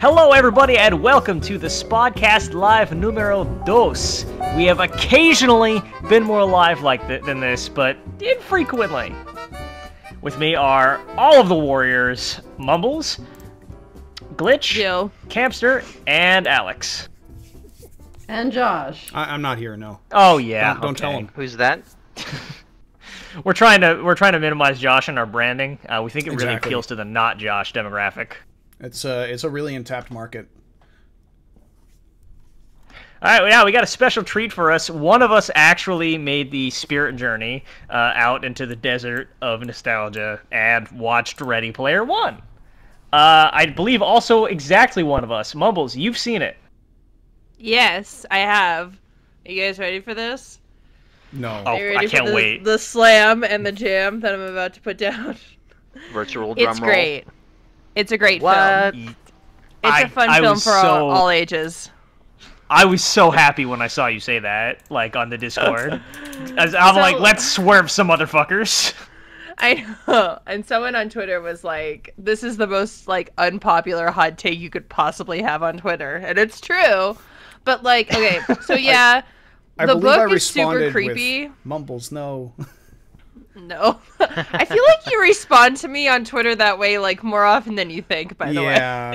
Hello everybody and welcome to the Spodcast Live numero dos. We have occasionally been more live than this, but infrequently. With me are all of the warriors, Mumbles, Glitch, Yo. Campster, and Alex. And Josh. I'm not here, no. Oh yeah, Don't tell him. Who's that? We're trying to minimize Josh in our branding. We think it really Exactly. appeals to the not Josh demographic. It's a really untapped market. Alright, yeah, we got a special treat for us. One of us actually made the spirit journey out into the desert of nostalgia and watched Ready Player One. I believe also exactly one of us. Mumbles, you've seen it. Yes, I have. Are you guys ready for this? No. Oh, Are you ready I can't for wait. the slam and the jam that I'm about to put down? Virtual drum It's roll. great. It's a great What? film. It's a fun film for all ages. I was so happy when I saw you say that, like, on the Discord. I'm like, let's swerve some motherfuckers. I know. And someone on Twitter was like, this is the most, like, unpopular hot take you could possibly have on Twitter. And it's true. But, like, okay, so yeah, I the believe I book is super responded creepy. with Mumbles, no. No. I feel like you respond to me on Twitter that way, like, more often than you think, by the way. Yeah.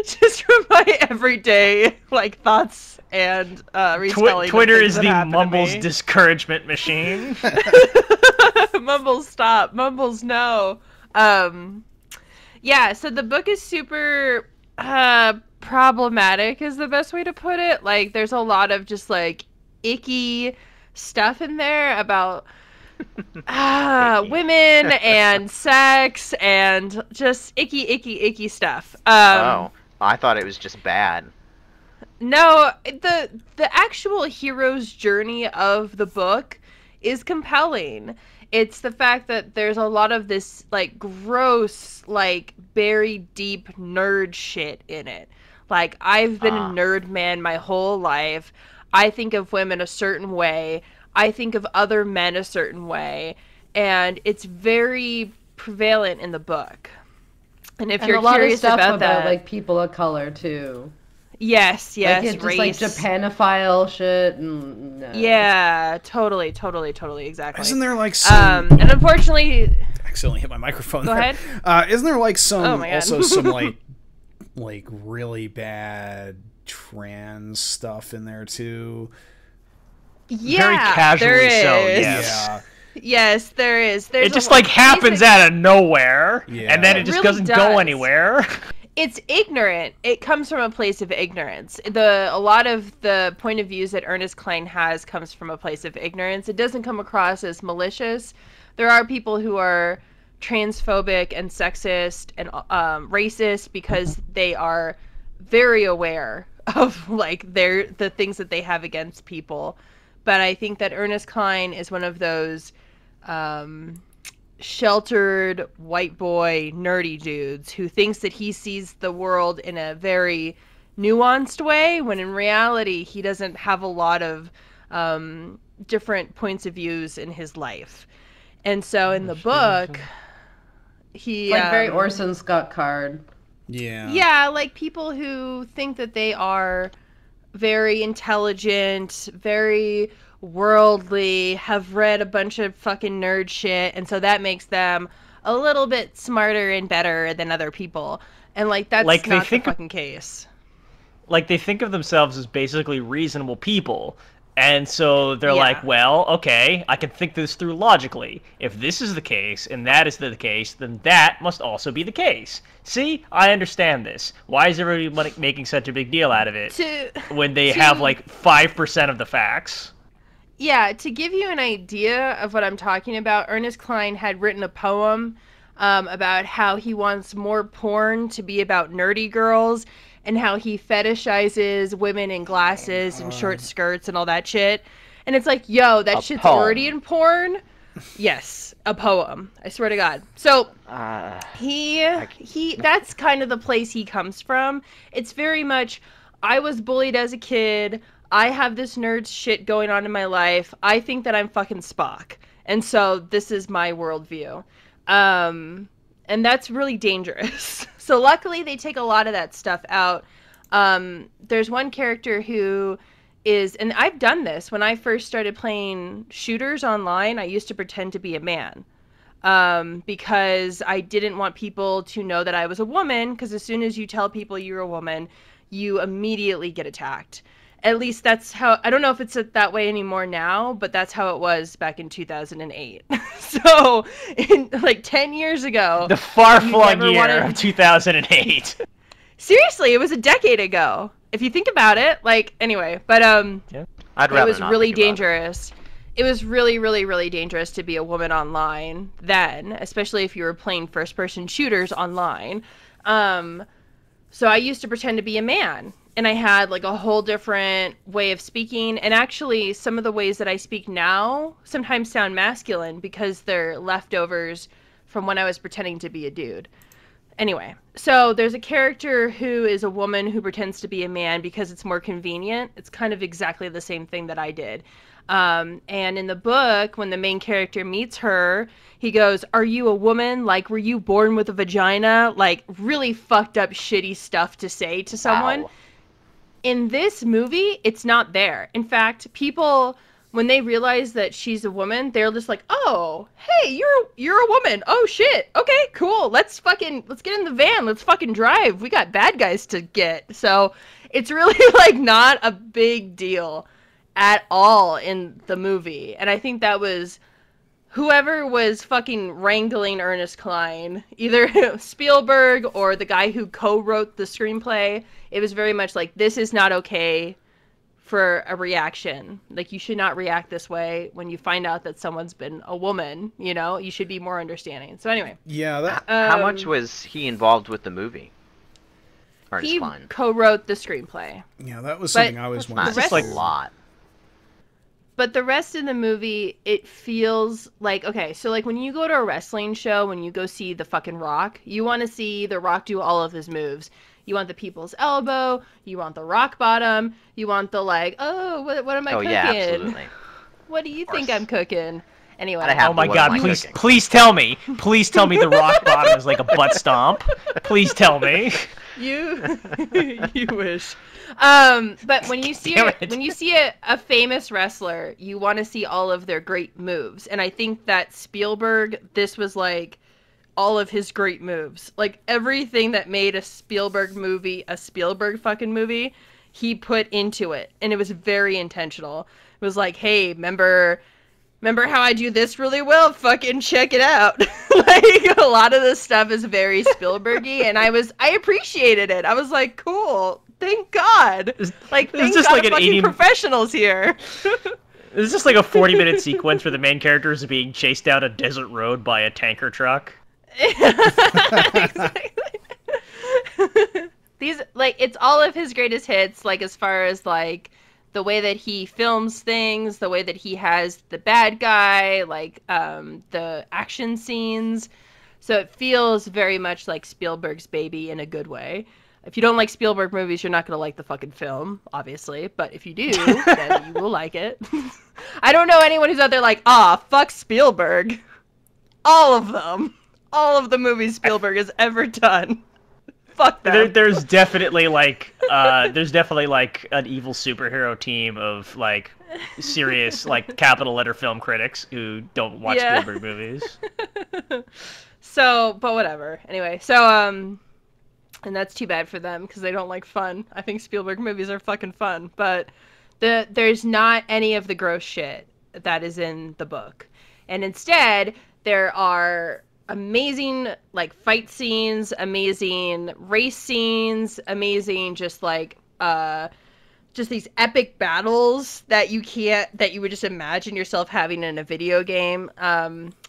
Just from my everyday, like, thoughts and retelling of Twitter things is that the happen to Mumbles me. discouragement machine. Mumbles, stop. Mumbles, no. Yeah, so the book is super problematic is the best way to put it. Like, there's a lot of just, like, icky stuff in there about women and sex and just icky stuff. Oh, I thought it was just bad. No, the actual hero's journey of the book is compelling. It's the fact that there's a lot of this, like, gross, like, buried deep nerd shit in it. Like, I've been a nerd man my whole life. I think of women a certain way. I think of other men a certain way. And it's very prevalent in the book. And if And you're a lot of curious stuff about that, like people of color too. yes, Like it's race. just like Japanophile shit and Yeah, totally, exactly. Isn't there like some... And unfortunately, accidentally hit my microphone go there. ahead. Isn't there like some... Oh my God. also some like really bad trans stuff in there too? Yeah, Very casually there so, is. yes. Yeah. Yes, there is. There's It just, like, happens out of nowhere, Yeah. and then it It just really doesn't does. go anywhere. It's ignorant. It comes from a place of ignorance. A lot of the point of views that Ernest Cline has comes from a place of ignorance. It doesn't come across as malicious. There are people who are transphobic and sexist and racist because they are very aware of, like, the things that they have against people. But I think that Ernest Cline is one of those sheltered white boy nerdy dudes who thinks that he sees the world in a very nuanced way, when in reality he doesn't have a lot of different points of views in his life. And so in the book, he like very Orson Scott Card. yeah, like people who think that they are very intelligent, very worldly, have read a bunch of fucking nerd shit, and so that makes them a little bit smarter and better than other people. And, like, that's Like, they not the think of- fucking case. Like, they think of themselves as basically reasonable people, and so they're Yeah. like, well, okay, I can think this through logically. If this is the case, and that is the case, then that must also be the case. See? I understand this. Why is everybody making such a big deal out of it when they have, like, 5% of the facts? Yeah, to give you an idea of what I'm talking about, Ernest Cline had written a poem about how he wants more porn to be about nerdy girls and how he fetishizes women in glasses and short skirts and all that shit. And it's like, yo, that shit's poem. already in porn. Yes, a poem. I swear to God. So he that's kind of the place he comes from. It's very much, I was bullied as a kid. I have this nerd shit going on in my life. I think that I'm fucking Spock. And so this is my worldview. And that's really dangerous. So luckily they take a lot of that stuff out. There's one character who is, and I've done this when I first started playing shooters online. I used to pretend to be a man because I didn't want people to know that I was a woman, because as soon as you tell people you're a woman, you immediately get attacked. At least that's how, I don't know if it's that way anymore now, but that's how it was back in 2008. So in like 10 years ago, The far-flung year of 2008. Seriously, it was a decade ago. If you think about it, like, anyway, but I'd it rather was not really think about dangerous. It was really, really, really dangerous to be a woman online then, especially if you were playing first-person shooters online. So I used to pretend to be a man, and I had like a whole different way of speaking. And actually, some of the ways that I speak now sometimes sound masculine because they're leftovers from when I was pretending to be a dude. Anyway, so there's a character who is a woman who pretends to be a man because it's more convenient. It's kind of exactly the same thing that I did. And in the book, when the main character meets her, he goes, "Are you a woman? Like, were you born with a vagina?" Like, really fucked up, shitty stuff to say to someone. Wow. In this movie, it's not there. In fact, people, when they realize that she's a woman, they're just like, "Oh, hey, you're a woman. Oh shit. Okay, cool. Let's get in the van. Let's fucking drive. We got bad guys to get." So it's really like not a big deal at all in the movie. And I think that was whoever was fucking wrangling Ernest Cline, either Spielberg or the guy who co-wrote the screenplay. It was very much like, this is not okay for a reaction. Like, you should not react this way when you find out that someone's been a woman, you know? You should be more understanding. So anyway. Yeah, that How much was he involved with the movie? Ernest He Cline. co-wrote the screenplay. yeah, that was But something I always Not wanted. the just rest- a lot. But the rest of the movie, it feels like, okay, so like when you go to a wrestling show, when you go see The fucking Rock, you want to see The Rock do all of his moves. You want the people's elbow, you want the rock bottom, you want the like, oh, what am I cooking? Yeah, absolutely. What do you think course. I'm cooking? Anyway. I'd have Oh my What am god, I please, cooking? please tell me. Please tell me the rock bottom is like a butt stomp. Please tell me. You you wish. But when you see Damn it. when you see a famous wrestler, you want to see all of their great moves. And I think that Spielberg, this was like all of his great moves. Like everything that made a Spielberg movie a Spielberg fucking movie, he put into it. And it was very intentional. It was like, hey, remember how I do this really well? Fucking check it out. Like, a lot of this stuff is very Spielbergy, and I appreciated it. I was like, cool. Thank God. Like, It's thank just God like an fucking 80 professionals here. It's just like a 40-minute sequence where the main character is being chased down a desert road by a tanker truck. Exactly. These, like, it's all of his greatest hits, like, as far as, like, the way that he films things, the way that he has the bad guy, like, the action scenes. So it feels very much like Spielberg's baby in a good way. If you don't like Spielberg movies, you're not going to like the fucking film, obviously. But if you do, then you will like it. I don't know anyone who's out there like, fuck Spielberg. All of them. All of the movies Spielberg has ever done. Fuck them. There's definitely like an evil superhero team of like serious like capital letter film critics who don't watch Yeah. Spielberg movies. So, but whatever. Anyway, so, and that's too bad for them because they don't like fun. I think Spielberg movies are fucking fun, but there's not any of the gross shit that is in the book. And instead, there are amazing, like, fight scenes, amazing race scenes, amazing just, like, just these epic battles that you would just imagine yourself having in a video game.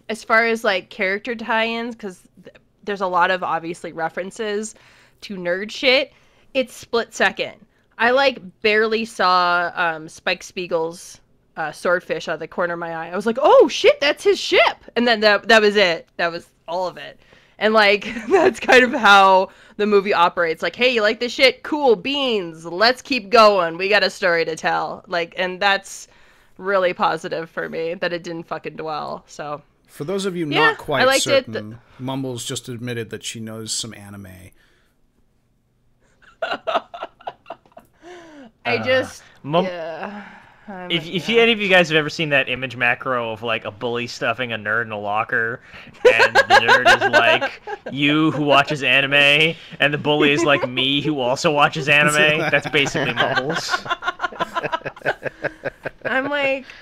As far as, like, character tie-ins, because there's a lot of, obviously, references to nerd shit. it's split second. I like barely saw Spike Spiegel's swordfish out of the corner of my eye. I was like, oh shit, that's his ship. And then that was it. That was all of it. And like, that's kind of how the movie operates. Like, hey, you like this shit? Cool, beans. Let's keep going. We got a story to tell. Like, and that's really positive for me that it didn't fucking dwell. So for those of you not quite liked certain, Mumbles just admitted that she knows some anime. If any of you guys have ever seen that image macro of like a bully stuffing a nerd in a locker, and the nerd is like you who watches anime, and the bully is like me who also watches anime, that's basically Mumbles.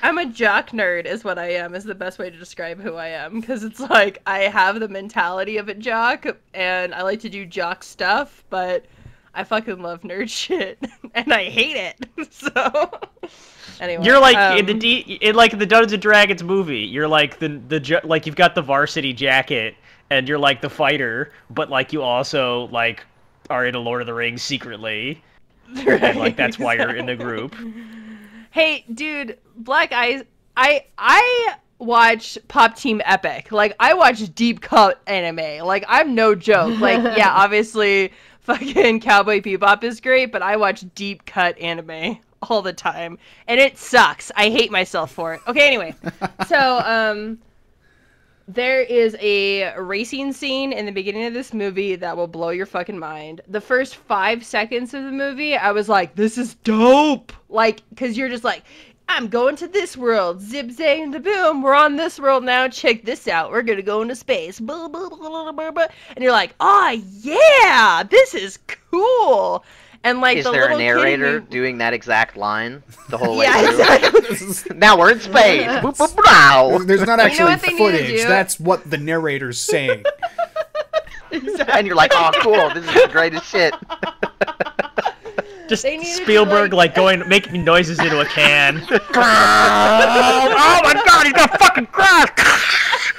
I'm a jock nerd is what I am, is the best way to describe who I am, because it's like I have the mentality of a jock and I like to do jock stuff, but I fucking love nerd shit and I hate it. So anyway, you're like in like the Dungeons and Dragons movie, you're like like you've got the varsity jacket and you're like the fighter, but like you also like are in a Lord of the Rings secretly. Right, and like that's why you're in the group. Hey, dude, Black Eyes, I watch Pop Team Epic. Like, I watch deep cut anime. Like, I'm no joke. Like, yeah, obviously, fucking Cowboy Bebop is great, but I watch deep cut anime all the time. And it sucks. I hate myself for it. Okay, anyway. So, there is a racing scene in the beginning of this movie that will blow your fucking mind. The first 5 seconds of the movie, I was like, this is dope. Like, because you're just like, I'm going to this world. Zip, zang, da boom. We're on this world now. Check this out. We're going to go into space. Blah, blah, blah, blah, blah. And you're like, oh, yeah, this is cool. And like, is there a narrator doing that exact line the whole way through? Exactly. Now we're in space. There's not actually footage. Do? That's what the narrator's saying. Exactly. And you're like, oh, cool. This is the greatest shit. Just Spielberg like going making noises into a can. Oh my god, he's got fucking crash!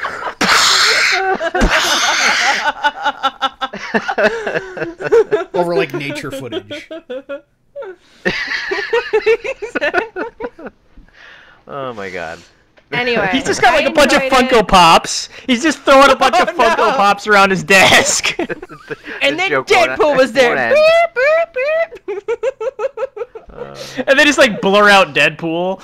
Over like nature footage. Oh my god. Anyway, he's just got like a bunch of Funko Pops. He's just throwing a bunch of Funko Pops around his desk. And then Deadpool was there. And then just like blur out Deadpool.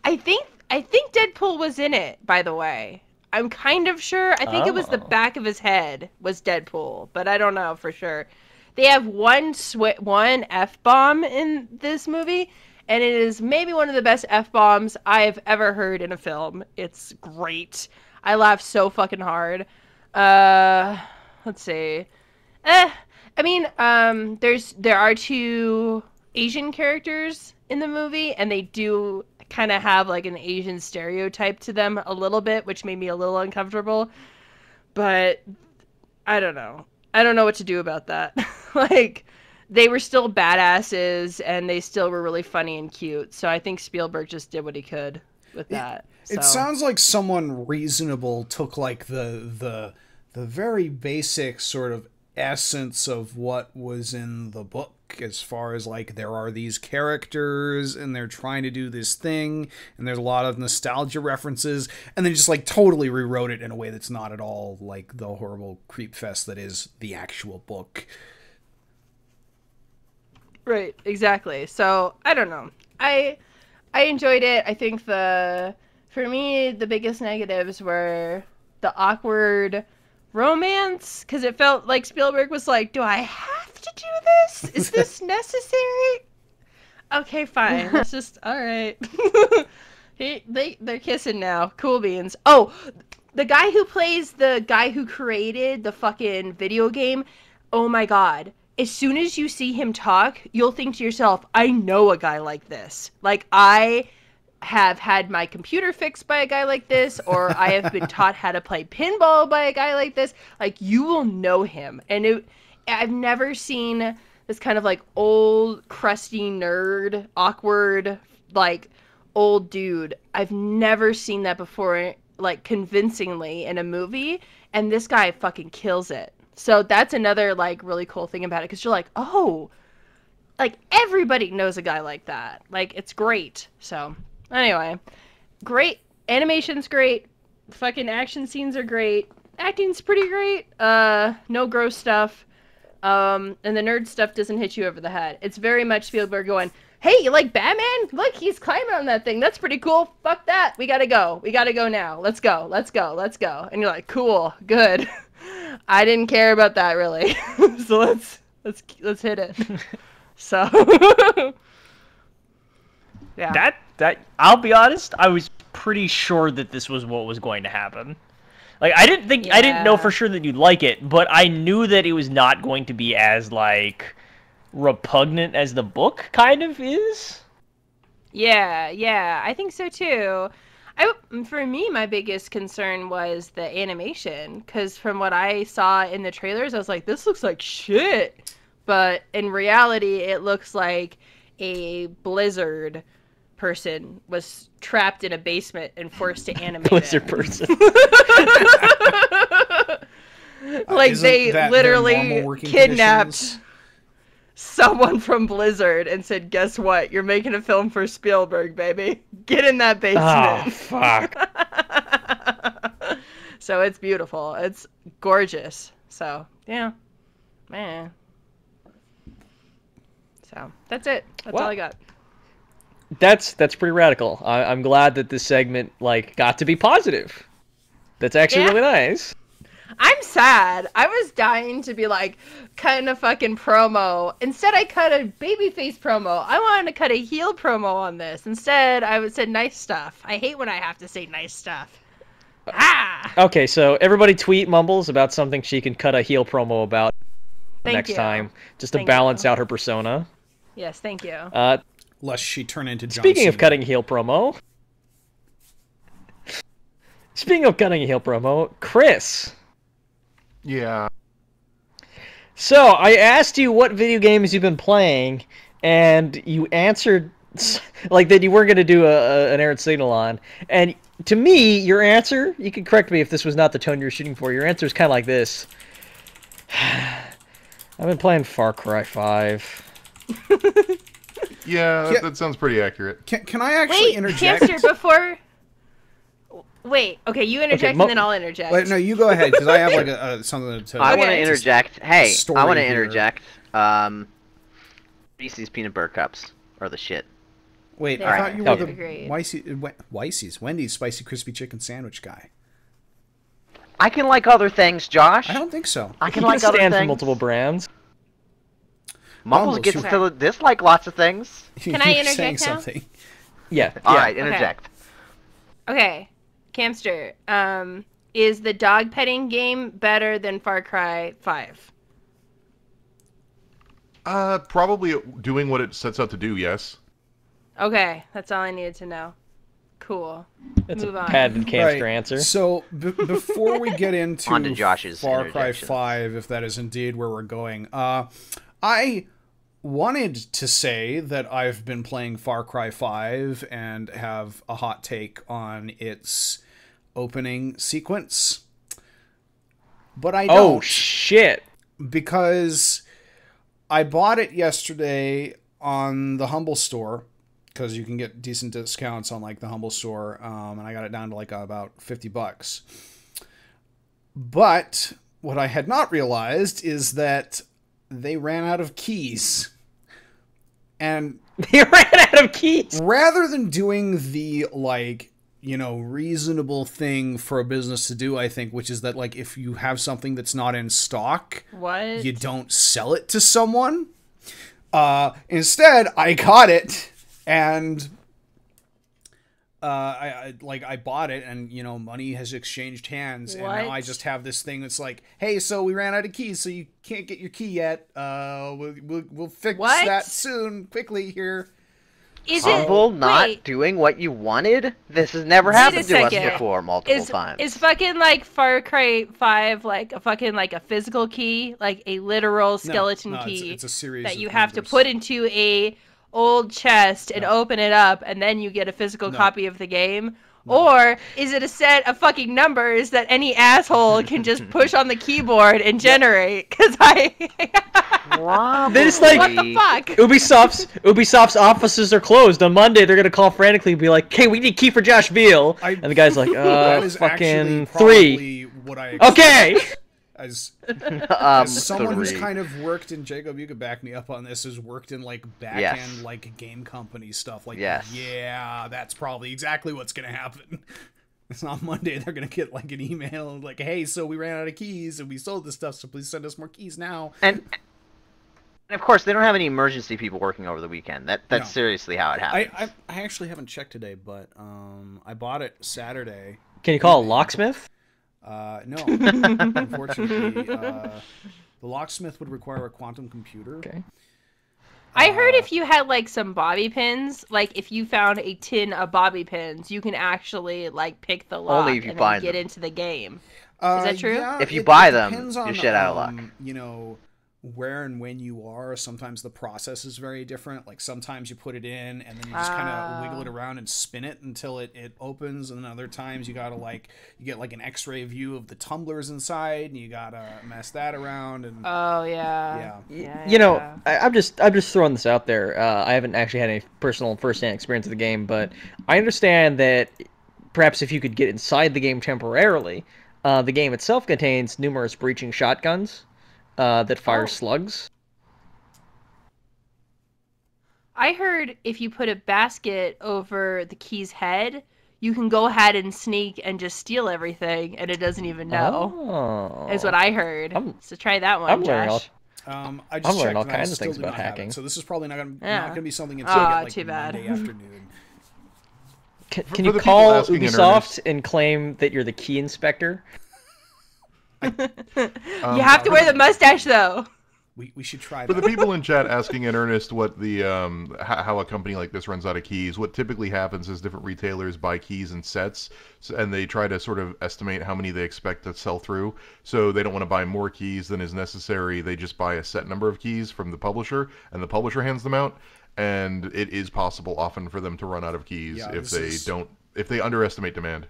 I think Deadpool was in it, by the way. I'm kind of sure. I think it was the back of his head was Deadpool, but I don't know for sure. They have one F-bomb in this movie, and it is maybe one of the best F-bombs I've ever heard in a film. It's great. I laugh so fucking hard. Let's see. I mean, there are 2 Asian characters in the movie, and they do kind of have like an Asian stereotype to them a little bit, which made me a little uncomfortable. But I don't know. I don't know what to do about that. Like, they were still badasses, and they still were really funny and cute. So I think Spielberg just did what he could with that. It sounds like someone reasonable took like the very basic sort of essence of what was in the book, as far as like there are these characters and they're trying to do this thing and there's a lot of nostalgia references, and then just like totally rewrote it in a way that's not at all like the horrible creep fest that is the actual book. Right, exactly. So I don't know. I enjoyed it. I think for me the biggest negatives were the awkward romance, because it felt like Spielberg was like, do I have to do this? Is this necessary? Okay, fine. Let's just, all right. They're kissing now. Cool beans. Oh, the guy who plays the guy who created the fucking video game, oh my god. As soon as you see him talk, you'll think to yourself, I know a guy like this. Like, I have had my computer fixed by a guy like this, or I have been taught how to play pinball by a guy like this. Like, you will know him. And I've never seen this kind of like old, crusty nerd, awkward, like old dude. I've never seen that before, like convincingly in a movie. And this guy fucking kills it. So that's another like really cool thing about it, because you're like, oh, like everybody knows a guy like that. Like it's great. So anyway, great animation's great. Fucking action scenes are great. Acting's pretty great. No gross stuff. And the nerd stuff doesn't hit you over the head. It's very much Spielberg going, hey, you like Batman? Look, he's climbing on that thing. That's pretty cool. Fuck that. We gotta go. We gotta go now. Let's go. Let's go. Let's go. And you're like, cool, good. I didn't care about that really. So let's hit it. So yeah. That I'll be honest, I was pretty sure that this was what was going to happen. Like I didn't know for sure that you'd like it, but I knew that it was not going to be as like repugnant as the book kind of is. Yeah, I think so too. For me, my biggest concern was the animation, because from what I saw in the trailers, I was like, this looks like shit. But in reality, it looks like a Blizzard person was trapped in a basement and forced to animate Blizzard it. person. Like they literally kidnapped someone from Blizzard and said, guess what? You're making a film for Spielberg, baby. Get in that basement. Oh, fuck. So it's beautiful. It's gorgeous. So, yeah. Man. So, that's it. That's all I got. That's pretty radical. I'm glad that this segment like got to be positive. That's actually really nice. I'm sad. I was dying to be like, cutting a fucking promo. Instead, I cut a babyface promo. I wanted to cut a heel promo on this. Instead, I said nice stuff. I hate when I have to say nice stuff. Okay, so everybody tweet Mumbles about something she can cut a heel promo about next time, just to balance out her persona. Yes, thank you. Lest she turn into John Speaking Cena. of cutting heel promo. Speaking of cutting a heel promo, Chris. Yeah. So, I asked you what video games you've been playing, and you answered like that you weren't going to do an errant signal on. And to me, your answer, you can correct me if this was not the tone you were shooting for, your answer is kind of like this. I've been playing Far Cry 5. Yeah, that sounds pretty accurate. Can I actually interject? Hamster, before... Wait, okay, you interject and then I'll interject. Wait, no, you go ahead, because I have like something to... I want to interject. Hey, I want to here. interject. Reese's peanut butter cups are the shit. Wait, They're I thought you were the great. Wendy's spicy crispy chicken sandwich guy. I can like other things, Josh. I don't think so. I can You like other stand for things. multiple brands. Mumbles gets to dislike lots of things. Can I You're interject saying now? something. Yeah. Alright, interject. Okay, Camster, is the dog petting game better than Far Cry 5? Probably doing what it sets out to do, yes. Okay, that's all I needed to know. Cool. That's Move a on. patented camster Right. answer. So before we get into On to Josh's Far Cry interjections. 5, if that is indeed where we're going, I wanted to say that I've been playing Far Cry 5 and have a hot take on its opening sequence, but I don't. Oh, shit. Because I bought it yesterday on the Humble Store, because you can get decent discounts on like the Humble Store, and I got it down to like about $50. But what I had not realized is that they ran out of keys. And They ran out of keys. rather than doing the like, you know, reasonable thing for a business to do, I think, which is that like if you have something that's not in stock, What? you don't sell it to someone. Instead, I got it, and I bought it, and you know, money has exchanged hands, and now I What? just have this thing that's like, hey, so we ran out of keys, so you can't get your key yet. We'll fix What? that soon, quickly here. Is Humble not wait, doing what you wanted? This has never Wait a happened to us second. before multiple times. Is fucking like Far Cry 5 like a fucking like a physical key, like a literal skeleton no, key it's a series that of you have to numbers. put into a old chest and open it up, and then you get a physical copy of the game? Or is it a set of fucking numbers that any asshole can just push on the keyboard and generate? Because They just like what the fuck? Ubisoft's offices are closed on Monday. They're gonna call frantically and be like, "Hey, we need key for Josh Beal," and the guy's like, That is fucking actually 3. probably what I Okay. as someone 3. who's kind of worked in, Jacob, you could back me up on this, has worked in like back Yes. end like game company stuff. Like, Yes. yeah, that's probably exactly what's gonna happen. It's not Monday. They're gonna get like an email like, "Hey, so we ran out of keys and we sold this stuff, so please send us more keys now." And of course, they don't have any emergency people working over the weekend. That's No. seriously how it happens. I actually haven't checked today, but I bought it Saturday. Can you call a locksmith? No, unfortunately, the locksmith would require a quantum computer. Okay. I heard if you had like some bobby pins, like if you found a tin of bobby pins, you can actually like pick the lock Only if you and find then get them. into the game. Is that true? Yeah, If you buy them, depends you're on, shit out of luck. You know, where and when you are. Sometimes the process is very different. Like sometimes you put it in and then you just kind of wiggle it around and spin it until it opens. And then other times you gotta like, you get like an X-ray view of the tumblers inside and you gotta mess that around. And Oh yeah. yeah. You know, I'm just throwing this out there. I haven't actually had any personal first-hand experience of the game, but I understand that perhaps if you could get inside the game temporarily, the game itself contains numerous breaching shotguns that fire slugs. I heard if you put a basket over the key's head, you can go ahead and sneak and just steal everything, and it doesn't even know. Oh. Is what I heard. So try that one, I'm learning all, Josh. I just I'm learning checked all and I kinds of still things do about not have it. hacking. So this is probably not Yeah. gonna be something until like too bad. Monday afternoon. Can For you the people call asking in Ubisoft earnest- and claim that you're the key inspector? You have to wear the mustache though. We should try For that. the people in chat asking in earnest what the how a company like this runs out of keys, what typically happens is different retailers buy keys in sets, and they try to sort of estimate how many they expect to sell through. So they don't want to buy more keys than is necessary. They just buy a set number of keys from the publisher, and the publisher hands them out. And it is possible often for them to run out of keys Yeah, if this is- if they underestimate demand.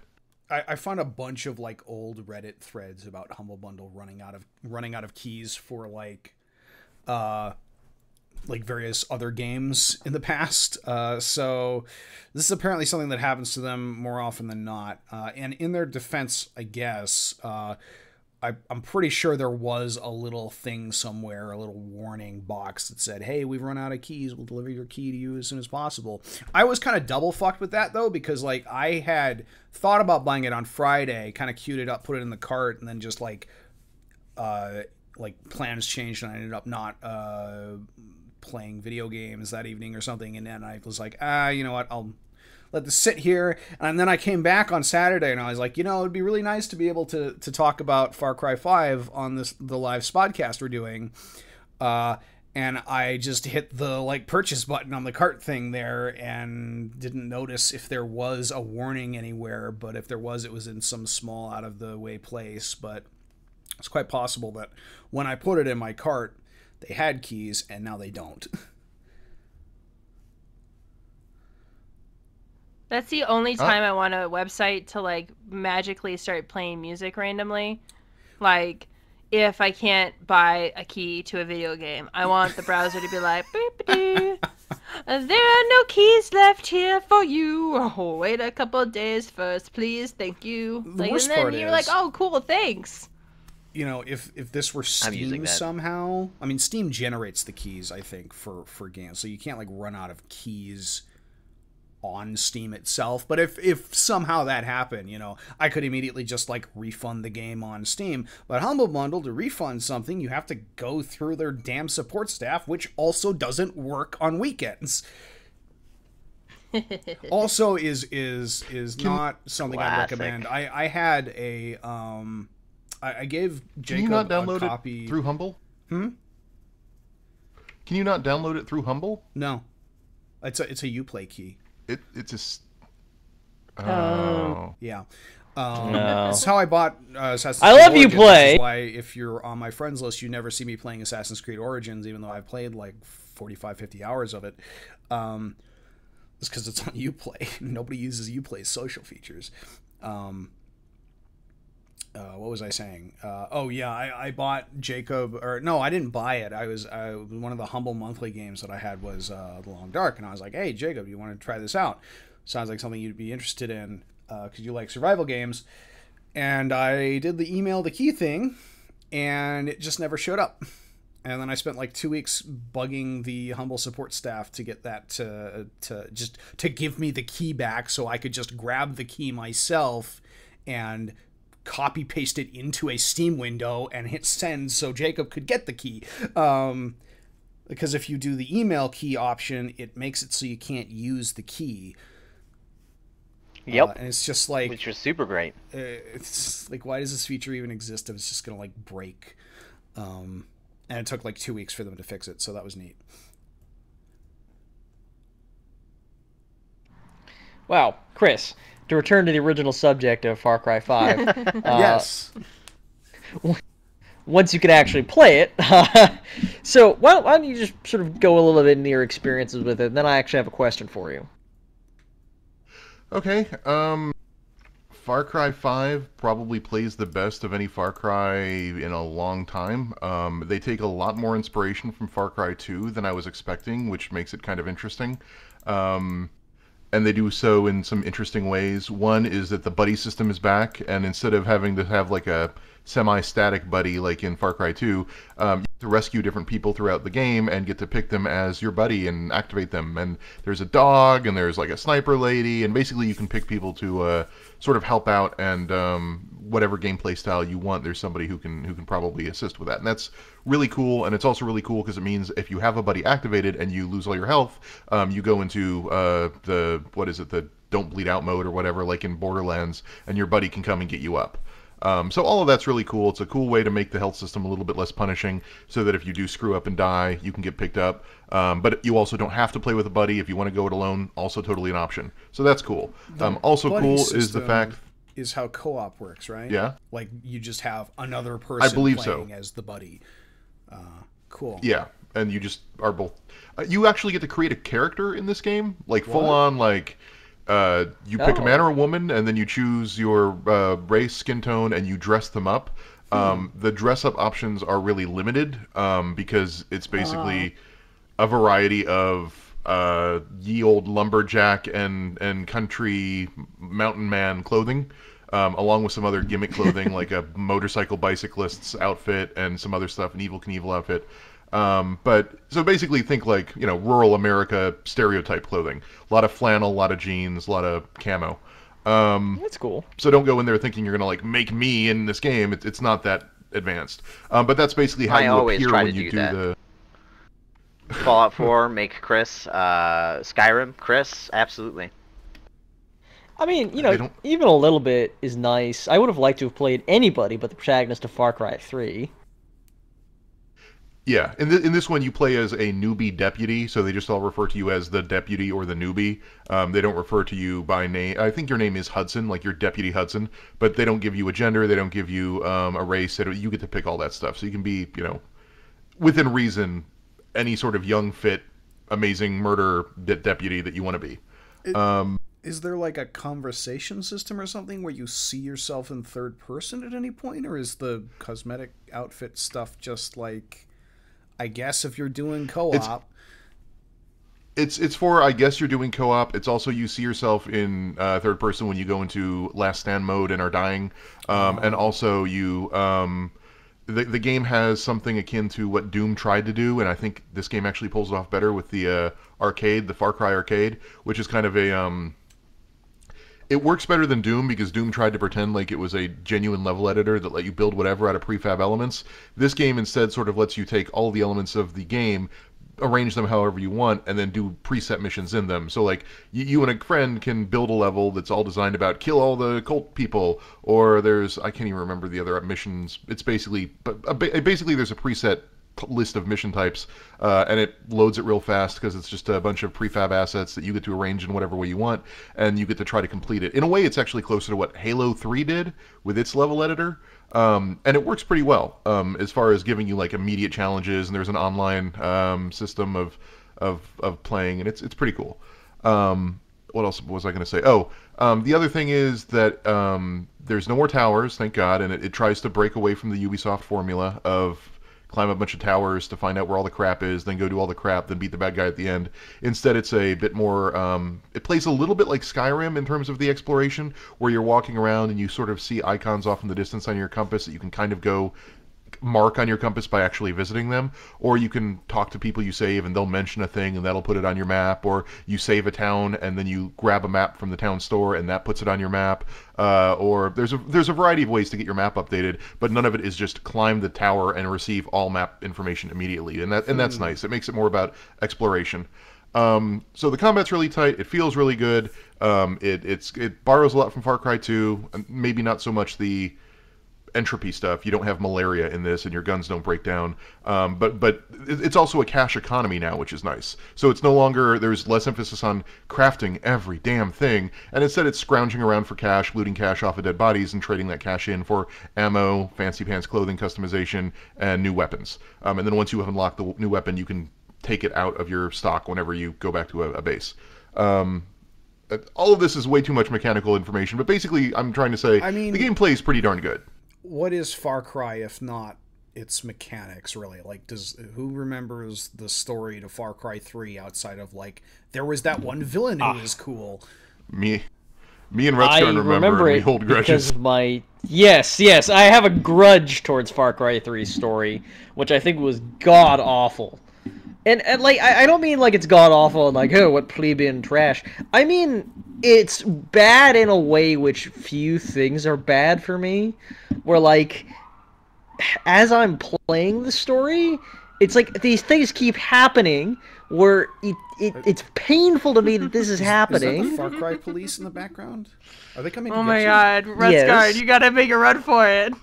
I found a bunch of like old Reddit threads about Humble Bundle running out of keys for like various other games in the past. So this is apparently something that happens to them more often than not. And in their defense, I guess, I'm pretty sure there was a little thing somewhere, a little warning box that said, "Hey, we've run out of keys. We'll deliver your key to you as soon as possible." I was kind of double fucked with that though, because like I had thought about buying it on Friday, kind of queued it up, put it in the cart, and then just like plans changed and I ended up not playing video games that evening or something. And then I was like, you know what? I'll let this sit here. And then I came back on Saturday and I was like, it'd be really nice to be able to talk about Far Cry 5 on the live Spodcast we're doing. And I just hit the purchase button on the cart thing there and didn't notice if there was a warning anywhere. But if there was, it was in some small out of the way place. But it's quite possible that when I put it in my cart, they had keys and now they don't. That's the only time I want a website to magically start playing music randomly. Like, if I can't buy a key to a video game, I want the browser to be like, "Boop-a-doo. There are no keys left here for you. Oh, wait a couple of days first, please. Thank you." worst and then part you're is- like, "Oh, cool, thanks." If this were using Steam that. somehow, I mean, Steam generates the keys, I think, for games, so you can't run out of keys on Steam itself. But if somehow that happened, I could immediately just refund the game on Steam. But Humble Bundle, to refund something, you have to go through their damn support staff, which also doesn't work on weekends. Also is not something I'd Classic. recommend. I had a I gave Can you Jacob not a download copy it through Humble? Can you not download it through Humble? No, it's a Uplay key. It's a. Yeah. No. That's how I bought Assassin's I Creed love Origins, Uplay. which is why if you're on my friends list, you never see me playing Assassin's Creed Origins, even though I've played 45, 50 hours of it. It's because it's on Uplay. Nobody uses Uplay's social features. What was I saying? Oh yeah, I bought Jacob, or no, I didn't buy it. One of the humble monthly games that I had was The Long Dark, and I was like, hey Jacob, you want to try this out? Sounds like something you'd be interested in, because you like survival games. And I did the email the key thing, and it just never showed up. And then I spent like 2 weeks bugging the humble support staff to get that to give me the key back, so I could just grab the key myself and copy paste it into a Steam window and hit send so Jacob could get the key. Because if you do the email key option, it makes it so you can't use the key. Yep. And it's just like, Which was super great. it's like, why does this feature even exist if it's just gonna like break? And it took like 2 weeks for them to fix it, so that was neat. Wow, Chris, to return to the original subject of Far Cry 5. Yes. Once you could actually play it. So why don't you just sort of go a little bit into your experiences with it, and then I actually have a question for you. Okay, Far Cry 5 probably plays the best of any Far Cry in a long time. They take a lot more inspiration from Far Cry 2 than I was expecting, which makes it kind of interesting. And they do so in some interesting ways. One is that the buddy system is back, and instead of having to have like a semi-static buddy like in Far Cry 2, you get to rescue different people throughout the game and get to pick them as your buddy and activate them. And there's a dog, and there's like a sniper lady, and basically you can pick people to sort of help out, and whatever gameplay style you want, there's somebody who can probably assist with that. And that's really cool, and it's also really cool because it means if you have a buddy activated and you lose all your health, you go into the don't bleed out mode or whatever, like in Borderlands, and your buddy can come and get you up. So all of that's really cool. It's a cool way to make the health system a little bit less punishing, so that if you do screw up and die, you can get picked up. But you also don't have to play with a buddy. If you want to go it alone, also totally an option. So that's cool. Also cool is the fact... is how co-op works, right? Yeah. Like, you just have another person I believe playing so. as the buddy. Cool. Yeah, and you just are both... you actually get to create a character in this game, like full-on, like... you pick a man or a woman, and then you choose your race, skin tone, and you dress them up. The dress-up options are really limited, because it's basically a variety of ye old lumberjack and country mountain man clothing, along with some other gimmick clothing, like a motorcycle bicyclist's outfit and some other stuff, an Evel Knievel outfit. But so basically think like, rural America stereotype clothing. A lot of flannel, a lot of jeans, a lot of camo. That's cool. So don't go in there thinking you're going to like make me in this game. It's not that advanced. But that's basically how you appear when you do the... Fallout 4, make Chris. Skyrim, Chris, absolutely. I mean, even a little bit is nice. I would have liked to have played anybody but the protagonist of Far Cry 3. Yeah, in this one you play as a newbie deputy, so they just all refer to you as the deputy or the newbie. They don't refer to you by name. I think your name is Hudson, like you're Deputy Hudson, but they don't give you a gender, they don't give you a race. You get to pick all that stuff, so you can be, within reason, any sort of young, fit, amazing murder deputy that you want to be. Is there like a conversation system or something where you see yourself in third person at any point, or is the cosmetic outfit stuff just like... I guess if you're doing co-op... It's for, I guess you're doing co-op. It's also you see yourself in third person when you go into last stand mode and are dying. And also you... the game has something akin to what Doom tried to do, and I think this game actually pulls it off better with the arcade, the Far Cry arcade, which is kind of a... It works better than Doom because Doom tried to pretend like it was a genuine level editor that let you build whatever out of prefab elements. This game instead sort of lets you take all the elements of the game, arrange them however you want, and then do preset missions in them. So like you and a friend can build a level that's all designed about kill all the cult people, or there's, I can't even remember the other missions. It's basically there's a preset list of mission types, and it loads it real fast because it's just a bunch of prefab assets that you get to arrange in whatever way you want, and you get to try to complete it. In a way, it's actually closer to what Halo 3 did with its level editor, and it works pretty well as far as giving you like immediate challenges, and there's an online system of playing, and it's pretty cool. What else was I going to say? Oh, the other thing is that there's no more towers, thank God, and it tries to break away from the Ubisoft formula of climb a bunch of towers to find out where all the crap is, then go do all the crap, then beat the bad guy at the end. Instead, it's a bit more, it plays a little bit like Skyrim in terms of the exploration, where you're walking around and you sort of see icons off in the distance on your compass that you can kind of go mark on your compass by actually visiting them, or you can talk to people you save and they'll mention a thing and that'll put it on your map, or you save a town and then you grab a map from the town store and that puts it on your map, or there's a variety of ways to get your map updated, but none of it is just climb the tower and receive all map information immediately, and that's nice. It makes it more about exploration. So the combat's really tight. It feels really good. It borrows a lot from Far Cry 2, maybe not so much the entropy stuff. You don't have malaria in this, and your guns don't break down. But it's also a cash economy now, which is nice. So it's no longer, there's less emphasis on crafting every damn thing, and instead it's scrounging around for cash, looting cash off of dead bodies, and trading that cash in for ammo, fancy pants clothing customization, and new weapons. And then once you have unlocked the new weapon, you can take it out of your stock whenever you go back to a base. All of this is way too much mechanical information, but basically I'm trying to say, the gameplay is pretty darn good. What is Far Cry if not its mechanics, really? Like, who remembers the story to Far Cry 3 outside of, like, there was that one villain who was cool? Me and Redstone remember it, and we hold grudges. Because of my... Yes, I have a grudge towards Far Cry 3's story, which I think was god-awful. And like, I don't mean like it's god-awful and like, oh, what plebeian trash. I mean, it's bad in a way which few things are bad for me. Where, like, as I'm playing the story, it's like these things keep happening where it's painful to me that this is happening. Is that the Far Cry police in the background? Are they coming to Oh get my you? god, Redguard, you gotta make a run for it.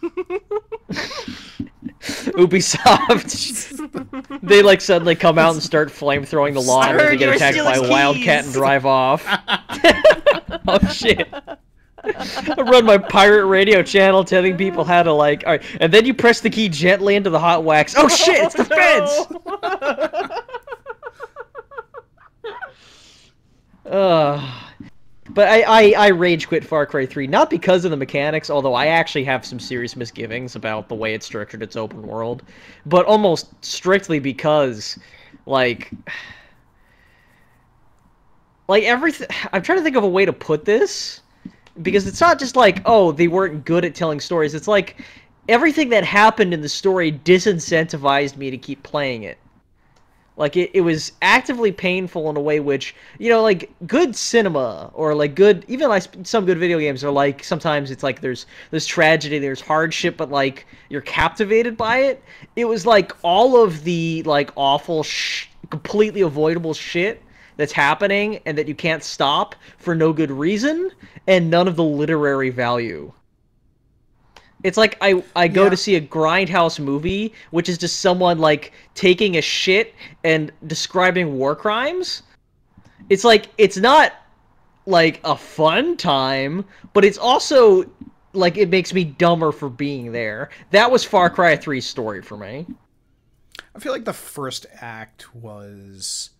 Ubisoft. They like suddenly come out and start flamethrowing the lawn and they get attacked by a wildcat and drive off. Oh shit. I run my pirate radio channel telling people how to, like, alright, and then you press the key gently into the hot wax. Oh shit, it's the feds! But I rage quit Far Cry 3, not because of the mechanics, although I actually have some serious misgivings about the way it structured its open world, but almost strictly because, like everything... I'm trying to think of a way to put this, because it's not just like, oh, they weren't good at telling stories. It's like, everything that happened in the story disincentivized me to keep playing it. Like, it was actively painful in a way which, you know, like, good cinema, or, like, good, even, like, some good video games are, like, sometimes it's, like, there's tragedy, there's hardship, but, like, you're captivated by it. It was, like, all of the, like, awful, completely avoidable shit that's happening, and that you can't stop for no good reason, and none of the literary value. It's like I go to see a grindhouse movie, which is just someone, like, taking a shit and describing war crimes. It's like, it's not, like, a fun time, but it's also, like, it makes me dumber for being there. That was Far Cry 3's story for me. I feel like the first act was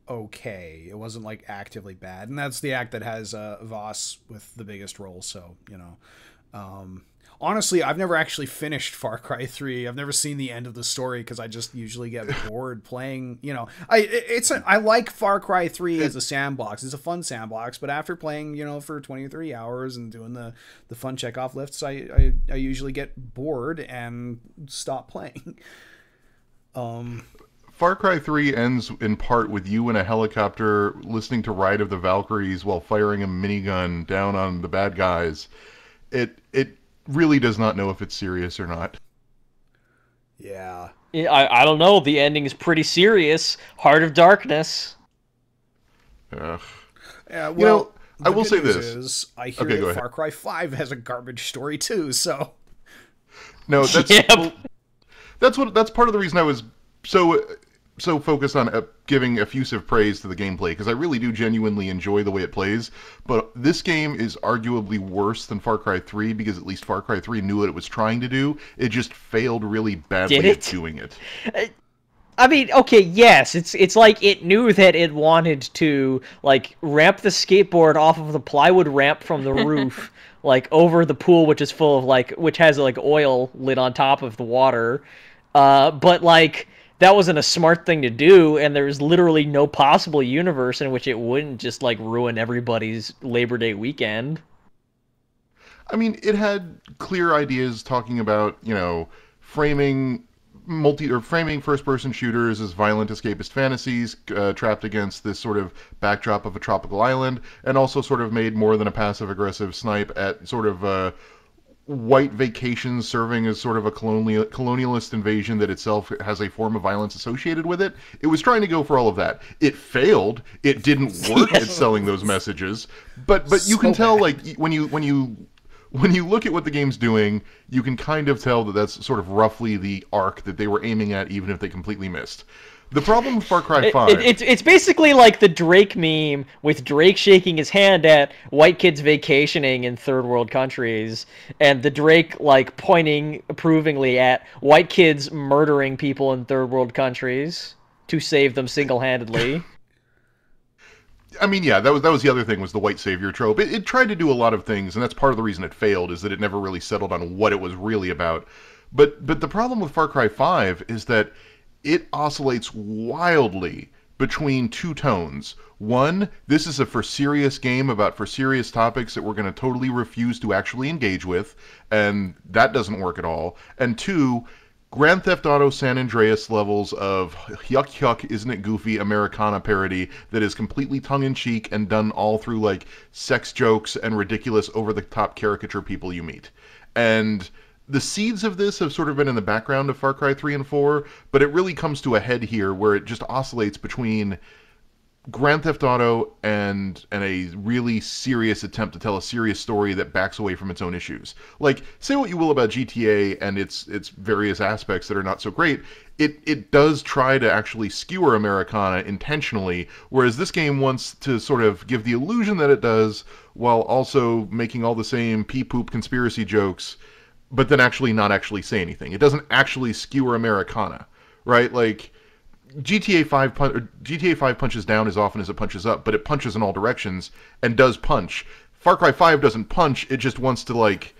okay. It wasn't, like, actively bad. And that's the act that has Voss with the biggest role, so, you know. Honestly, I've never actually finished Far Cry 3. I've never seen the end of the story because I just usually get bored playing, you know. I like Far Cry 3 as a sandbox. It's a fun sandbox, but after playing, you know, for 20 or 30 hours and doing the fun checkoff lifts, I usually get bored and stop playing. Far Cry 3 ends in part with you in a helicopter listening to Ride of the Valkyries while firing a minigun down on the bad guys. It really does not know if it's serious or not. Yeah. I don't know. The ending is pretty serious. Heart of Darkness. Ugh. Yeah, well, you know, I will say news this. Is, I hear that Far Cry 5 has a garbage story too, so... No, that's... Yep. Well, that's part of the reason I was so focused on giving effusive praise to the gameplay, because I really do genuinely enjoy the way it plays, but this game is arguably worse than Far Cry 3, because at least Far Cry 3 knew what it was trying to do. It just failed really badly at doing it. I mean, okay, yes, it's like it knew that it wanted to like ramp the skateboard off of the plywood ramp from the roof, like over the pool, which is full of like, which has like oil lit on top of the water, but like that wasn't a smart thing to do, and there's literally no possible universe in which it wouldn't just like ruin everybody's Labor Day weekend. I mean, it had clear ideas talking about, framing framing first-person shooters as violent escapist fantasies trapped against this sort of backdrop of a tropical island, and also sort of made more than a passive-aggressive snipe at sort of white vacations serving as sort of a colonialist invasion that itself has a form of violence associated with it. It was trying to go for all of that. It failed. It didn't work at selling those messages. But you can tell, like, when you look at what the game's doing, you can kind of tell that that's sort of roughly the arc that they were aiming at, even if they completely missed. The problem with Far Cry 5... It's basically like the Drake meme with Drake shaking his hand at white kids vacationing in third world countries, and the Drake, like, pointing approvingly at white kids murdering people in third world countries to save them single-handedly. I mean, yeah, that was the other thing, was the white savior trope. It tried to do a lot of things, and that's part of the reason it failed, is that it never really settled on what it was really about. But the problem with Far Cry 5 is that it oscillates wildly between two tones. One, this is a for serious game about for serious topics that we're going to totally refuse to actually engage with, and that doesn't work at all. And two, Grand Theft Auto San Andreas levels of yuck yuck, isn't it goofy Americana parody that is completely tongue-in-cheek and done all through like sex jokes and ridiculous over-the-top caricature people you meet. And the seeds of this have sort of been in the background of Far Cry 3 and 4, but it really comes to a head here where it just oscillates between Grand Theft Auto and a really serious attempt to tell a serious story that backs away from its own issues. Like, say what you will about GTA and its various aspects that are not so great, it does try to actually skewer Americana intentionally, whereas this game wants to sort of give the illusion that it does, while also making all the same pee-poop conspiracy jokes, but then actually not actually say anything. It doesn't actually skewer Americana, right? Like, GTA 5 punches down as often as it punches up, but it punches in all directions and does punch. Far Cry 5 doesn't punch, it just wants to, like,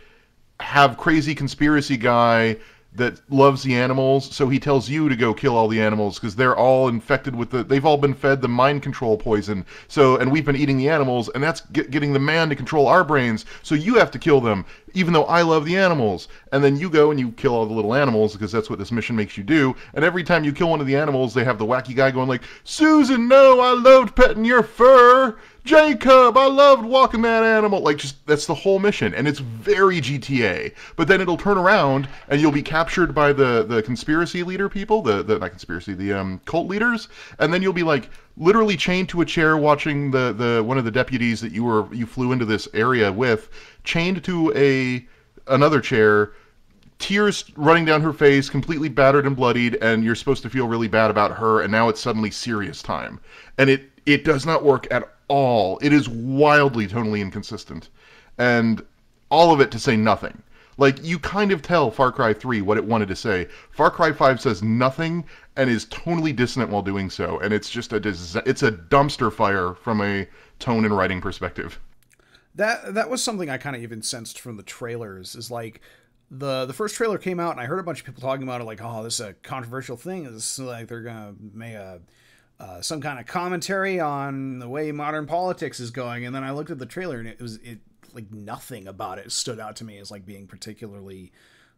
have crazy conspiracy guy that loves the animals, so he tells you to go kill all the animals because they're all infected with they've all been fed the mind control poison, and we've been eating the animals, and that's getting the man to control our brains, so you have to kill them, even though I love the animals. And then you go and you kill all the little animals because that's what this mission makes you do, and every time you kill one of the animals, they have the wacky guy going like, Susan, no, I loved petting your fur! Jacob, I loved walking that animal. Like, just, that's the whole mission, and it's very GTA. But then it'll turn around, and you'll be captured by the conspiracy leader people, not conspiracy, the cult leaders, and then you'll be, like, literally chained to a chair watching the one of the deputies that you flew into this area with, chained to another chair, tears running down her face, completely battered and bloodied, and you're supposed to feel really bad about her, and now it's suddenly serious time. And it does not work at all. It is wildly tonally inconsistent. And all of it to say nothing. Like, you kind of tell Far Cry 3 what it wanted to say. Far Cry 5 says nothing and is tonally dissonant while doing so. And it's just it's a dumpster fire from a tone and writing perspective. That was something I kind of even sensed from the trailers, is like, the first trailer came out and I heard a bunch of people talking about it like, oh, this is a controversial thing. It's like they're gonna make some kind of commentary on the way modern politics is going, and then I looked at the trailer and it like nothing about it stood out to me as like being particularly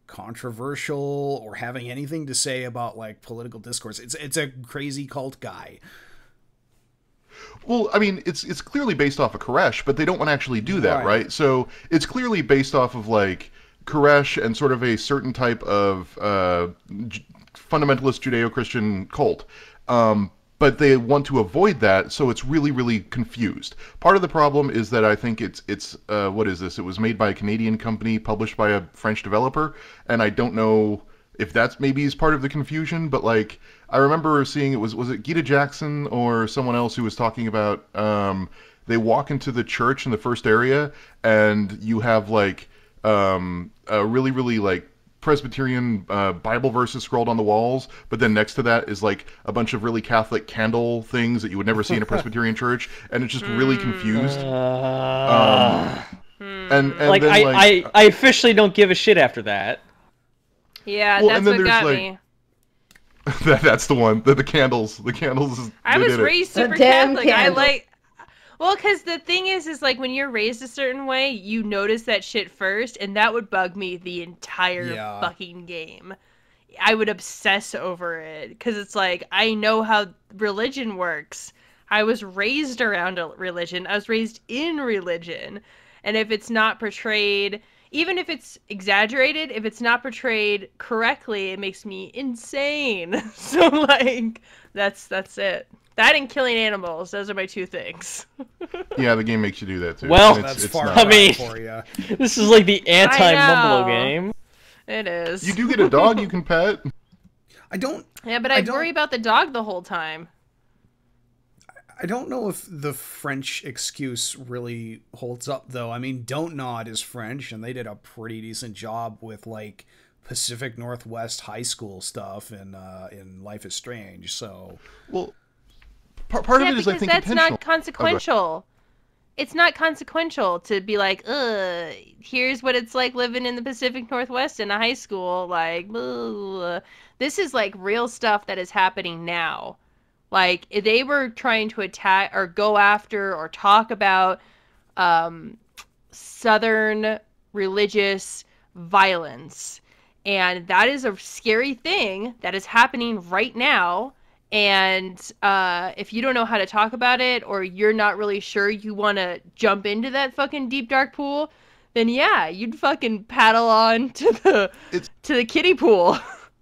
controversial or having anything to say about like political discourse. It's a crazy cult guy. Well, I mean, it's clearly based off of Koresh, but they don't want to actually do that, right? So it's clearly based off of like Koresh and sort of a certain type of fundamentalist Judeo-Christian cult. But they want to avoid that, so it's really, really confused. Part of the problem is that I think it's what is this? It was made by a Canadian company, published by a French developer, and I don't know if that's maybe is part of the confusion, but like, I remember seeing, was it Gita Jackson or someone else who was talking about, they walk into the church in the first area, and you have like, a really, really like, Presbyterian Bible verses scrolled on the walls, but then next to that is like a bunch of really Catholic candle things that you would never see in a Presbyterian church, and it's just really confused. And like, then, I officially don't give a shit after that. Yeah, Well, that's and then what there's, got like, me. that's the one. The candles. I they was did it. raised super damn Catholic. I candles. like. Well, because the thing is like when you're raised a certain way, you notice that shit first, and that would bug me the entire Yeah. fucking game. I would obsess over it because it's like I know how religion works. I was raised around a religion. I was raised in religion, and if it's not portrayed, even if it's exaggerated, if it's not portrayed correctly, it makes me insane. So like that's it. That and killing animals, those are my two things. Yeah, the game makes you do that too. Well, And That's it's far not- I mean- for you. This is like the anti-Mumblo know. game. It is. You do get a dog you can pet. I don't Yeah, but I I don't- worry about the dog the whole time. I don't know if the French excuse really holds up, though. I mean, Don't Nod is French, and they did a pretty decent job with, like, Pacific Northwest high school stuff in Life is Strange, so... Well, part of Yeah, it is, I because think, that's intentional. not consequential. It's not consequential to be like, here's what it's like living in the Pacific Northwest in a high school. Like, ugh. This is like real stuff that is happening now. Like, if they were trying to attack or go after or talk about Southern religious violence. And that is a scary thing that is happening right now. And if you don't know how to talk about it, or you're not really sure you want to jump into that fucking deep dark pool, then yeah, you'd fucking paddle on to the kiddie pool,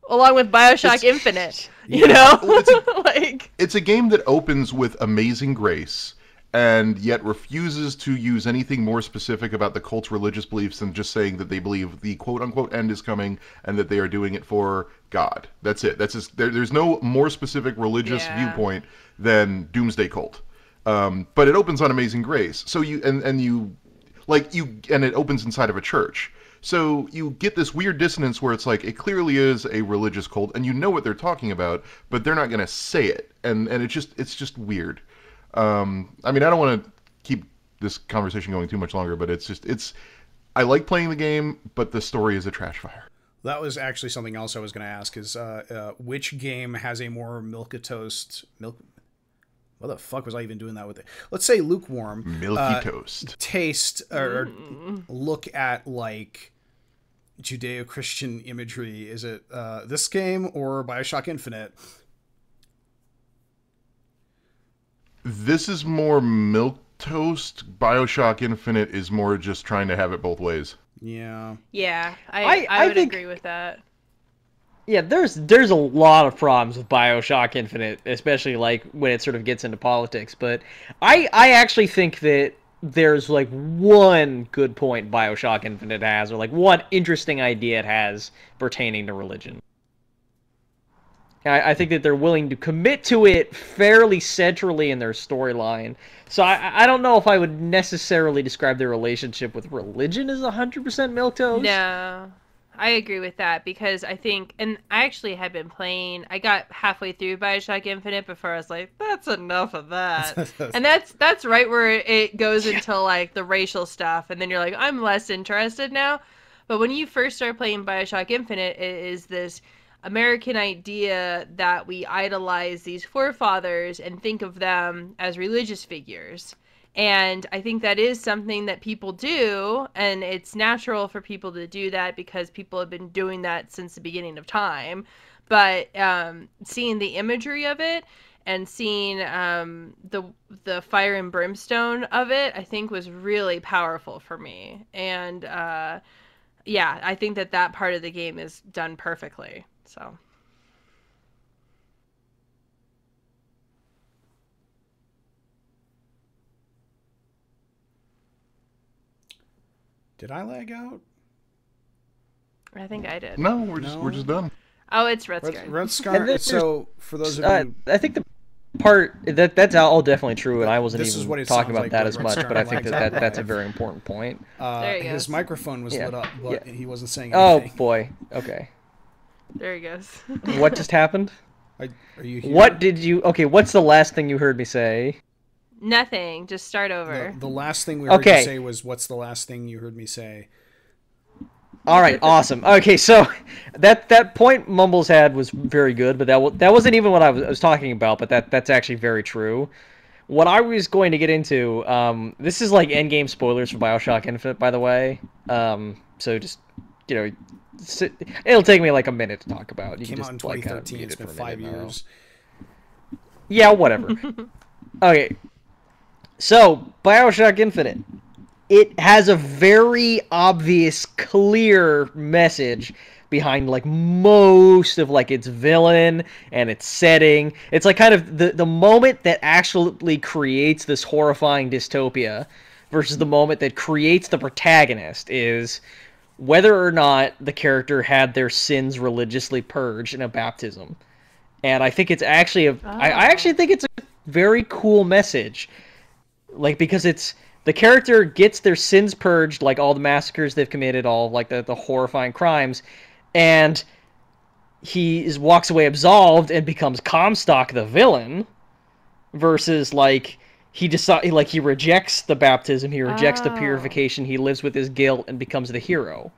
along with BioShock Infinite. You know, Well, like It's a game that opens with amazing grace, and yet refuses to use anything more specific about the cult's religious beliefs than just saying that they believe the quote-unquote end is coming and that they are doing it for God. That's it. That's just, there's no more specific religious viewpoint than Doomsday Cult. But it opens on amazing grace. So you and it opens inside of a church. So you get this weird dissonance where it's like it clearly is a religious cult, and you know what they're talking about, but they're not going to say it, and it's just weird. I mean, I don't want to keep this conversation going too much longer, but I like playing the game, but the story is a trash fire. That was actually something else I was going to ask, is which game has a more milquetoast... What the fuck was I even doing that with it? Let's say lukewarm. Milky toast. Taste, or look at, like, Judeo-Christian imagery. Is it this game or BioShock Infinite? This is more milquetoast. BioShock Infinite is more just trying to have it both ways. Yeah. yeah, I would think- agree with that. Yeah, there's a lot of problems with BioShock Infinite, especially like when it sort of gets into politics. But I actually think that there's like one good point BioShock Infinite has, or like one interesting idea it has pertaining to religion. I think that they're willing to commit to it fairly centrally in their storyline. So I don't know if I would necessarily describe their relationship with religion as 100% milquetoast. No, I agree with that because I think, and I actually had been playing, I got halfway through BioShock Infinite before I was like, that's enough of that. And that's right where it goes into like the racial stuff, and then you're like, I'm less interested now. But when you first start playing BioShock Infinite, it is this American idea that we idolize these forefathers and think of them as religious figures. And I think that is something that people do, and it's natural for people to do that because people have been doing that since the beginning of time. But seeing the imagery of it and seeing the fire and brimstone of it, I think was really powerful for me. And yeah, I think that part of the game is done perfectly. So. Did I lag out? I think I did. No, we're just done. Oh, it's Red Scar. Red Scar. And then So, for those of you... I think part that's all definitely true, and I wasn't This is even what it talking sounds about like that when as Red much, Stern but I think lights that's a up. very important point. There he His goes. microphone was Yeah. lit up, but Yeah. he wasn't saying Oh anything. boy. Okay. There he goes. What just happened? Are you here? What did you? Okay. What's the last thing you heard me say? Nothing. Just start over. The last thing we heard Okay. you say was, "What's the last thing you heard me say?" All right, awesome. Okay, so that point Mumbles had was very good, but that wasn't even what I was talking about. But that's actually very true. What I was going to get into, this is like endgame spoilers for BioShock Infinite, by the way. So just it'll take me like a minute to talk about. You Came can out in just like kind of 2013. mute It's it been for a 5 minute now. years. Yeah, whatever. Okay, so BioShock Infinite. It has a very obvious, clear message behind like most of like its villain and its setting. It's like kind of the moment that actually creates this horrifying dystopia versus the moment that creates the protagonist is whether or not the character had their sins religiously purged in a baptism. And I think it's actually I actually think it's a very cool message. Like, because it's the character gets their sins purged, like all the massacres they've committed, all like the horrifying crimes, and walks away absolved and becomes Comstock the villain, versus like he rejects the baptism, he rejects the purification, he lives with his guilt and becomes the hero.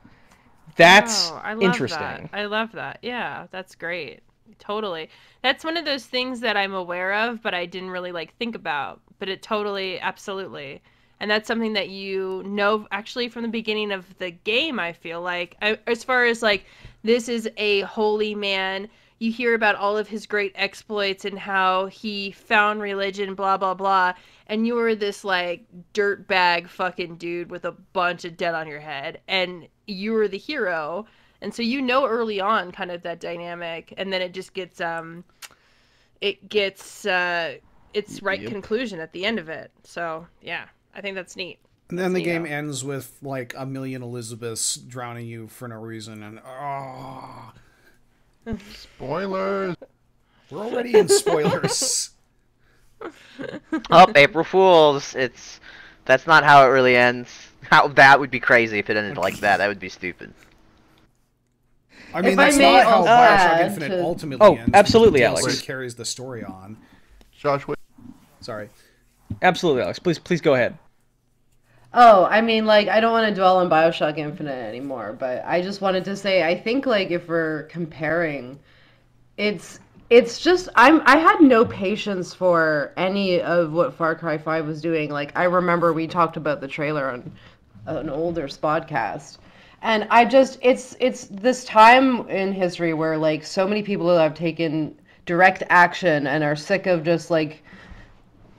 That's I love interesting. That. I love that. Yeah, that's great. Totally. That's one of those things that I'm aware of, but I didn't really like think about. But it totally, absolutely. And that's something that you know actually from the beginning of the game, I feel like. As far as like, this is a holy man. You hear about all of his great exploits and how he found religion, blah, blah, blah. And you were this like dirtbag fucking dude with a bunch of debt on your head. And you were the hero. And so you know early on kind of that dynamic, and then it just gets its right conclusion at the end of it. So yeah, I think that's neat. And then the game ends with like a million Elizabeths drowning you for no reason, and Spoilers. we're already in spoilers. Oh, April Fools! That's not how it really ends. How that would be crazy if it ended like that. That would be stupid. I mean, If I that's may not how also Bioshock add Infinite to- ultimately Oh, ends. absolutely, The Alex. DLC carries the story on. Josh, wait. Sorry. Absolutely, Alex. Please go ahead. Oh, I mean, like, I don't want to dwell on BioShock Infinite anymore, but I just wanted to say, I think, like, if we're comparing, it's just, I had no patience for any of what Far Cry 5 was doing. Like, I remember we talked about the trailer on an older Spodcast. And it's this time in history where, like, so many people have taken direct action and are sick of just, like,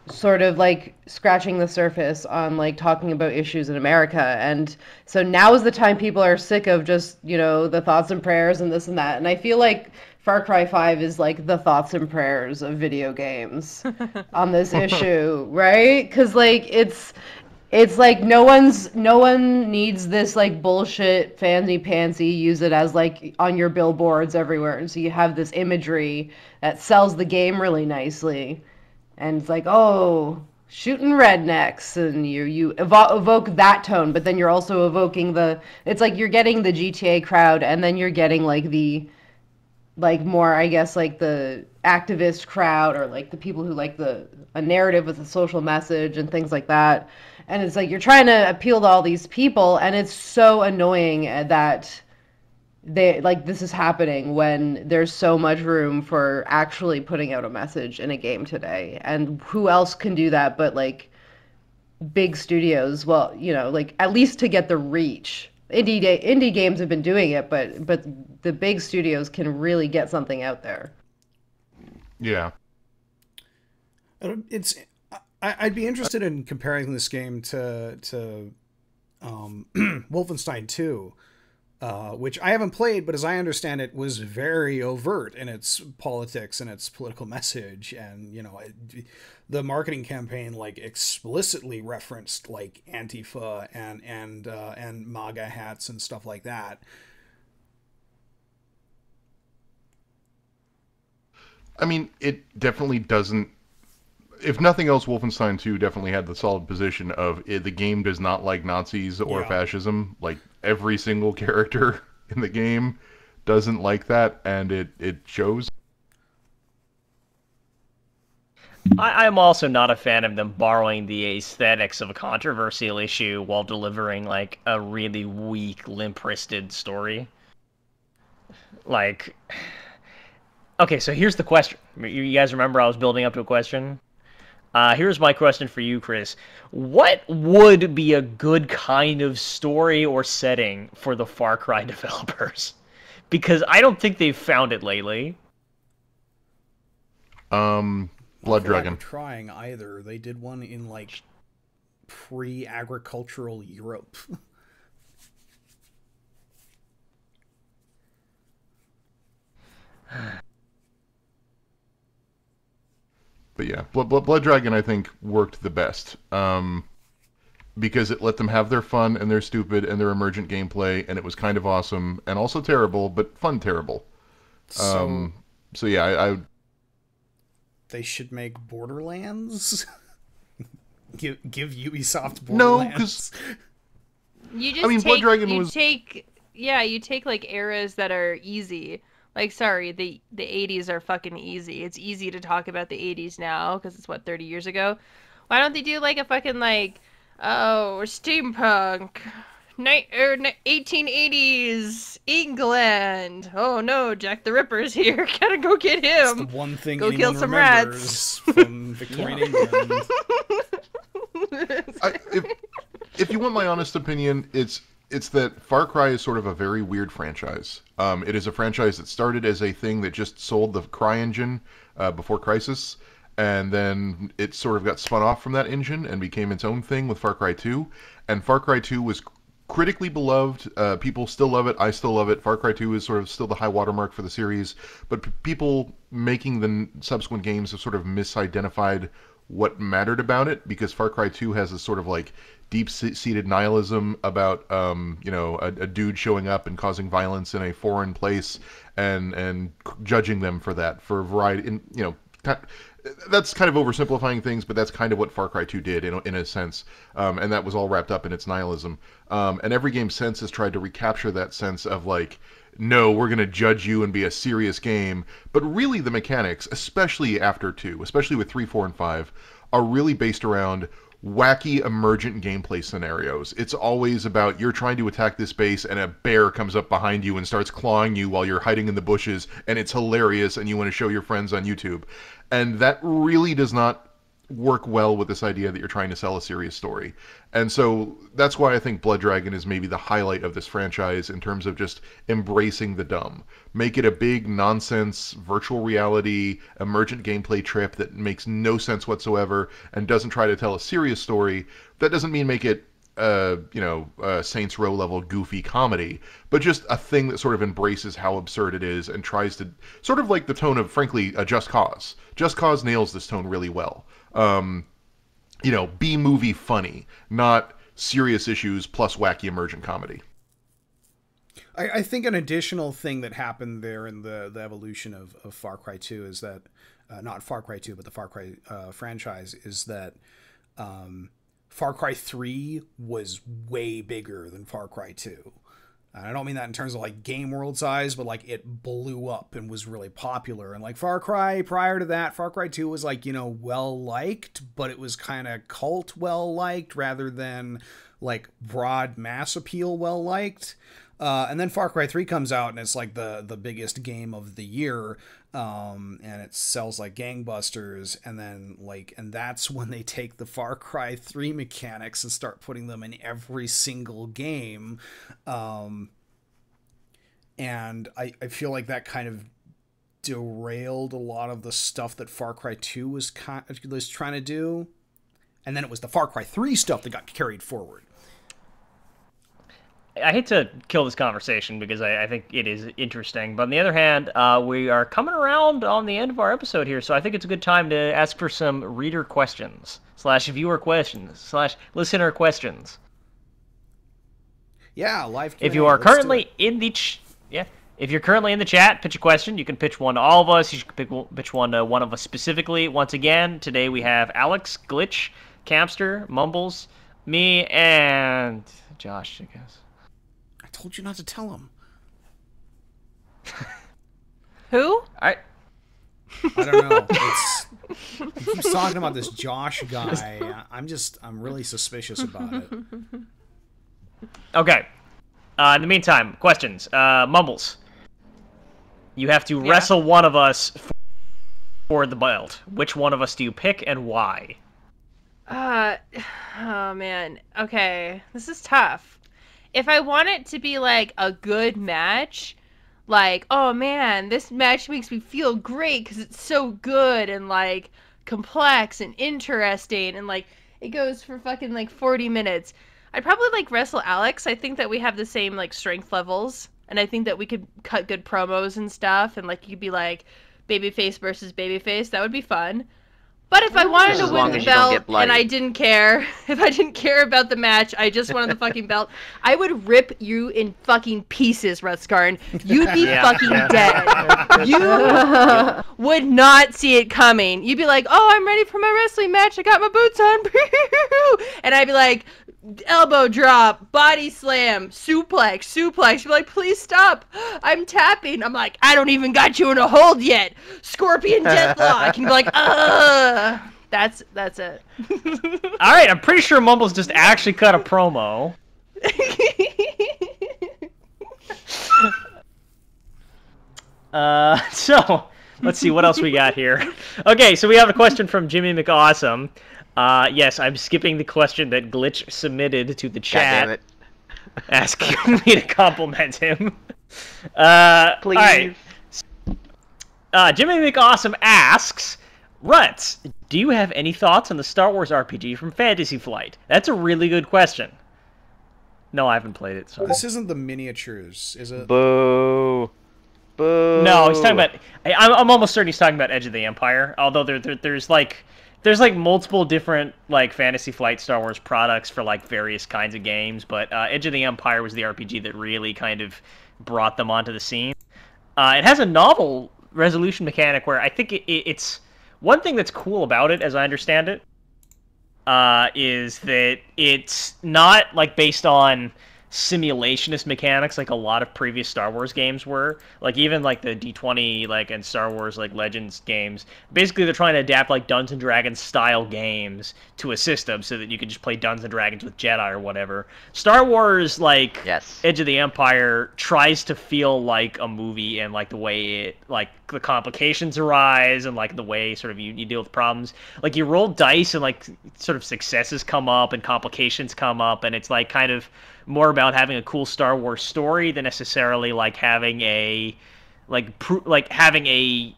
sort of like scratching the surface on like talking about issues in America. And so now is the time people are sick of just, the thoughts and prayers and this and that. And I feel like Far Cry 5 is like the thoughts and prayers of video games on this issue, right? Because like it's like no one needs this like bullshit fancy pantsy, use it as like on your billboards everywhere. And so you have this imagery that sells the game really nicely. And it's like, oh, shooting rednecks, and you evoke that tone, but then you're also evoking it's like you're getting the GTA crowd, and then you're getting like the, like more, I guess, like the activist crowd, or like the people who like a narrative with a social message and things like that. And it's like you're trying to appeal to all these people, and it's so annoying that this is happening when there's so much room for actually putting out a message in a game today. And who else can do that but like big studios? Well, like at least to get the reach. Indie games have been doing it, but the big studios can really get something out there. Yeah. I'd be interested in comparing this game to Wolfenstein 2. Which I haven't played, but as I understand it, was very overt in its politics and its political message, and the marketing campaign like explicitly referenced like Antifa and MAGA hats and stuff like that. I mean, it definitely doesn't if nothing else, Wolfenstein 2 definitely had the solid position of the game does not like Nazis or fascism. Like, every single character in the game doesn't like that, and it shows. I'm also not a fan of them borrowing the aesthetics of a controversial issue while delivering, like, a really weak, limp-wristed story. Like... Okay, so here's the question. You guys remember I was building up to a question? Here's my question for you, Chris. What would be a good kind of story or setting for the Far Cry developers? Because I don't think they've found it lately. Blood Dragon. Trying either. They did one in, like, pre-agricultural Europe. But yeah, Blood Dragon, I think, worked the best. Because it let them have their fun and their stupid and their emergent gameplay, and it was kind of awesome, and also terrible, but fun terrible. So yeah, I they should make Borderlands? give Ubisoft Borderlands? No, because... You just Blood Dragon you take, like, eras that are easy. Like, sorry, the 80s are fucking easy. It's easy to talk about the 80s now, because it's, 30 years ago? Why don't they do, like, a fucking, like, steampunk, 1880s, England. Oh, no, Jack the Ripper's here. Gotta go get him. It's the one thing go anyone kill some remembers rats. from Victorian England. If you want my honest opinion, it's that Far Cry is sort of a very weird franchise. It is a franchise that started as a thing that just sold the Cry engine before Crysis, and then it sort of got spun off from that engine and became its own thing with Far Cry 2. And Far Cry 2 was critically beloved. People still love it. I still love it. Far Cry 2 is sort of still the high watermark for the series, but people making the subsequent games have sort of misidentified what mattered about it, because Far Cry 2 has this sort of, like, deep-seated nihilism about, a dude showing up and causing violence in a foreign place and judging them for that, for a variety, that's kind of oversimplifying things, but that's kind of what Far Cry 2 did in a sense, and that was all wrapped up in its nihilism. And every game since has tried to recapture that sense of, like, no, we're going to judge you and be a serious game, but really the mechanics, especially after 2, especially with 3, 4, and 5, are really based around wacky emergent gameplay scenarios. It's always about you're trying to attack this base and a bear comes up behind you and starts clawing you while you're hiding in the bushes, and it's hilarious and you want to show your friends on YouTube. And that really does not work well with this idea that you're trying to sell a serious story. And so that's why I think Blood Dragon is maybe the highlight of this franchise in terms of just embracing the dumb. Make it a big nonsense virtual reality emergent gameplay trip that makes no sense whatsoever and doesn't try to tell a serious story. That doesn't mean make it Saints Row level goofy comedy, but just a thing that sort of embraces how absurd it is and tries to sort of like the tone of, frankly, a Just Cause. Just Cause nails this tone really well. B-movie funny, not serious issues plus wacky emergent comedy. I think an additional thing that happened there in the evolution of Far Cry 2 is that, not Far Cry 2, but the Far Cry franchise, is that Far Cry 3 was way bigger than Far Cry 2. I don't mean that in terms of, like, game world size, but, like, it blew up and was really popular. And, like, Far Cry, prior to that, Far Cry 2 was, like, well-liked, but it was kind of cult well-liked rather than, like, broad mass appeal well-liked. And then Far Cry 3 comes out, and it's, like, the biggest game of the year, and it sells like gangbusters, and then, like, and that's when they take the Far Cry 3 mechanics and start putting them in every single game. And I feel like that kind of derailed a lot of the stuff that Far Cry 2 was trying to do. And then it was the Far Cry 3 stuff that got carried forward. I hate to kill this conversation because I think it is interesting. But on the other hand, we are coming around on the end of our episode here, so I think it's a good time to ask for some reader questions, /viewer questions, /listener questions. Yeah, live Q&A. If you are currently in the If you're currently in the chat, pitch a question. You can pitch one to all of us. You can pitch one to one of us specifically. Once again, today we have Alex, Glitch, Campster, Mumbles, me, and Josh, I guess. I told you not to tell him. Who? I don't know. He keeps talking about this Josh guy. I'm really suspicious about it. Okay. In the meantime, questions. Mumbles. You have to wrestle one of us for the belt. Which one of us do you pick and why? Oh man. Okay. This is tough. If I want it to be like a good match, like, oh man, this match makes me feel great because it's so good and like complex and interesting and like it goes for fucking like 40 minutes. I'd probably like wrestle Alex. I think that we have the same like strength levels and I think that we could cut good promos and stuff and like you'd be like babyface versus babyface. That would be fun. But if I wanted to win the belt and I didn't care, if I didn't care about the match, I just wanted the fucking belt, I would rip you in fucking pieces, Rutskarn. You'd be fucking dead. You would not see it coming. You'd be like, oh, I'm ready for my wrestling match. I got my boots on. And I'd be like, elbow drop, body slam, suplex. You'd be like, please stop. I'm tapping. I'm like, I don't even got you in a hold yet. Scorpion deathlock. And you'd be like, That's it. All right, I'm pretty sure Mumbles just actually cut a promo. So, let's see what else we got here. Okay, so we have a question from Jimmy McAwesome. Yes, I'm skipping the question that Glitch submitted to the chat, asking me to compliment him. Please. All right. Jimmy McAwesome asks, Ruts, do you have any thoughts on the Star Wars RPG from Fantasy Flight? That's a really good question. No, I haven't played it. So. This isn't the miniatures, is it? Boo. Boo. No, he's talking about... I'm almost certain he's talking about Edge of the Empire, although there's like multiple different like Fantasy Flight Star Wars products for like various kinds of games, but Edge of the Empire was the RPG that really kind of brought them onto the scene. It has a novel resolution mechanic where I think it's... One thing that's cool about it, as I understand it, is that it's not like based on simulationist mechanics like a lot of previous Star Wars games were. Like even like the D20 like and Star Wars like Legends games. Basically they're trying to adapt like Dungeons and Dragons style games to a system so that you can just play Dungeons and Dragons with Jedi or whatever. Star Wars like Edge of the Empire tries to feel like a movie and like the way it like the complications arise and like the way sort of you deal with problems. Like you roll dice and like sort of successes come up and complications come up and it's like kind of more about having a cool Star Wars story than necessarily like having a having a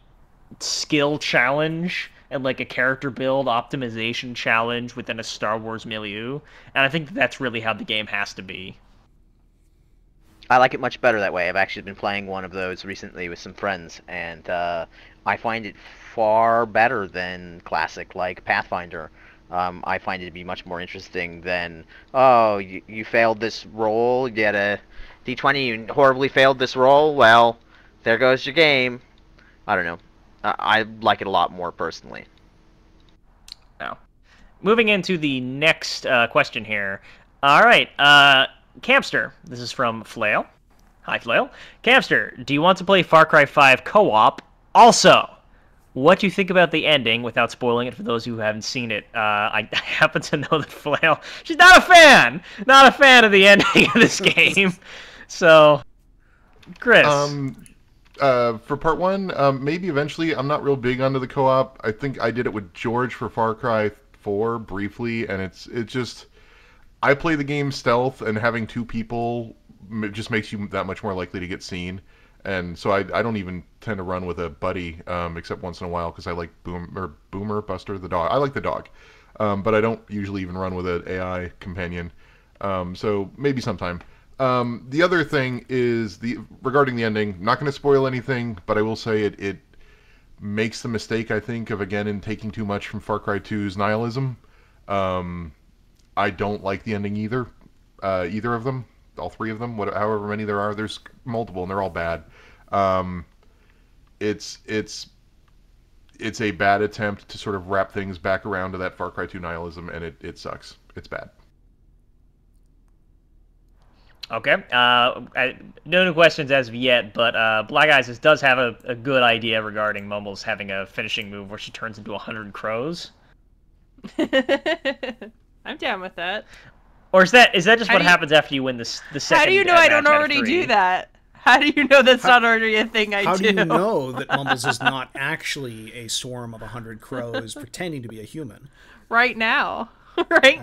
skill challenge and like a character build optimization challenge within a Star Wars milieu. And I think that's really how the game has to be. I like it much better that way. I've actually been playing one of those recently with some friends, and I find it far better than classic like Pathfinder. I find it to be much more interesting than, oh, you failed this roll, you get a D20, you horribly failed this roll, well, there goes your game. I don't know. I like it a lot more personally. Now, moving into the next question here. All right, Campster, this is from Flail. Hi, Flail. Campster, do you want to play Far Cry 5 co-op? Also, what do you think about the ending, without spoiling it for those who haven't seen it? I happen to know that Flail, she's not a fan of the ending of this game. So, Chris. For part one, maybe eventually. I'm not real big onto the co-op. I think I did it with George for Far Cry 4 briefly, and it just... I play the game stealth, and having two people just makes you that much more likely to get seen. And so I don't even tend to run with a buddy, except once in a while, because I like Boomer, Buster, the dog. I like the dog, but I don't usually even run with an AI companion. So maybe sometime. The other thing is regarding the ending. Not going to spoil anything, but I will say it makes the mistake, I think, of again in taking too much from Far Cry 2's nihilism. I don't like the ending either of them. all three of them, however many there are. There's multiple, and they're all bad. It's a bad attempt to sort of wrap things back around to that Far Cry 2 nihilism, and it sucks. It's bad. Okay. No new questions as of yet, but Black Eyes does have a good idea regarding Mumbles having a finishing move where she turns into 100 crows. I'm down with that. Or is that just what happens after you win the second? How do you know I don't already do that? How do you know that's not already a thing I do? How do you know that Mumbles is not actually a swarm of 100 crows pretending to be a human? Right now.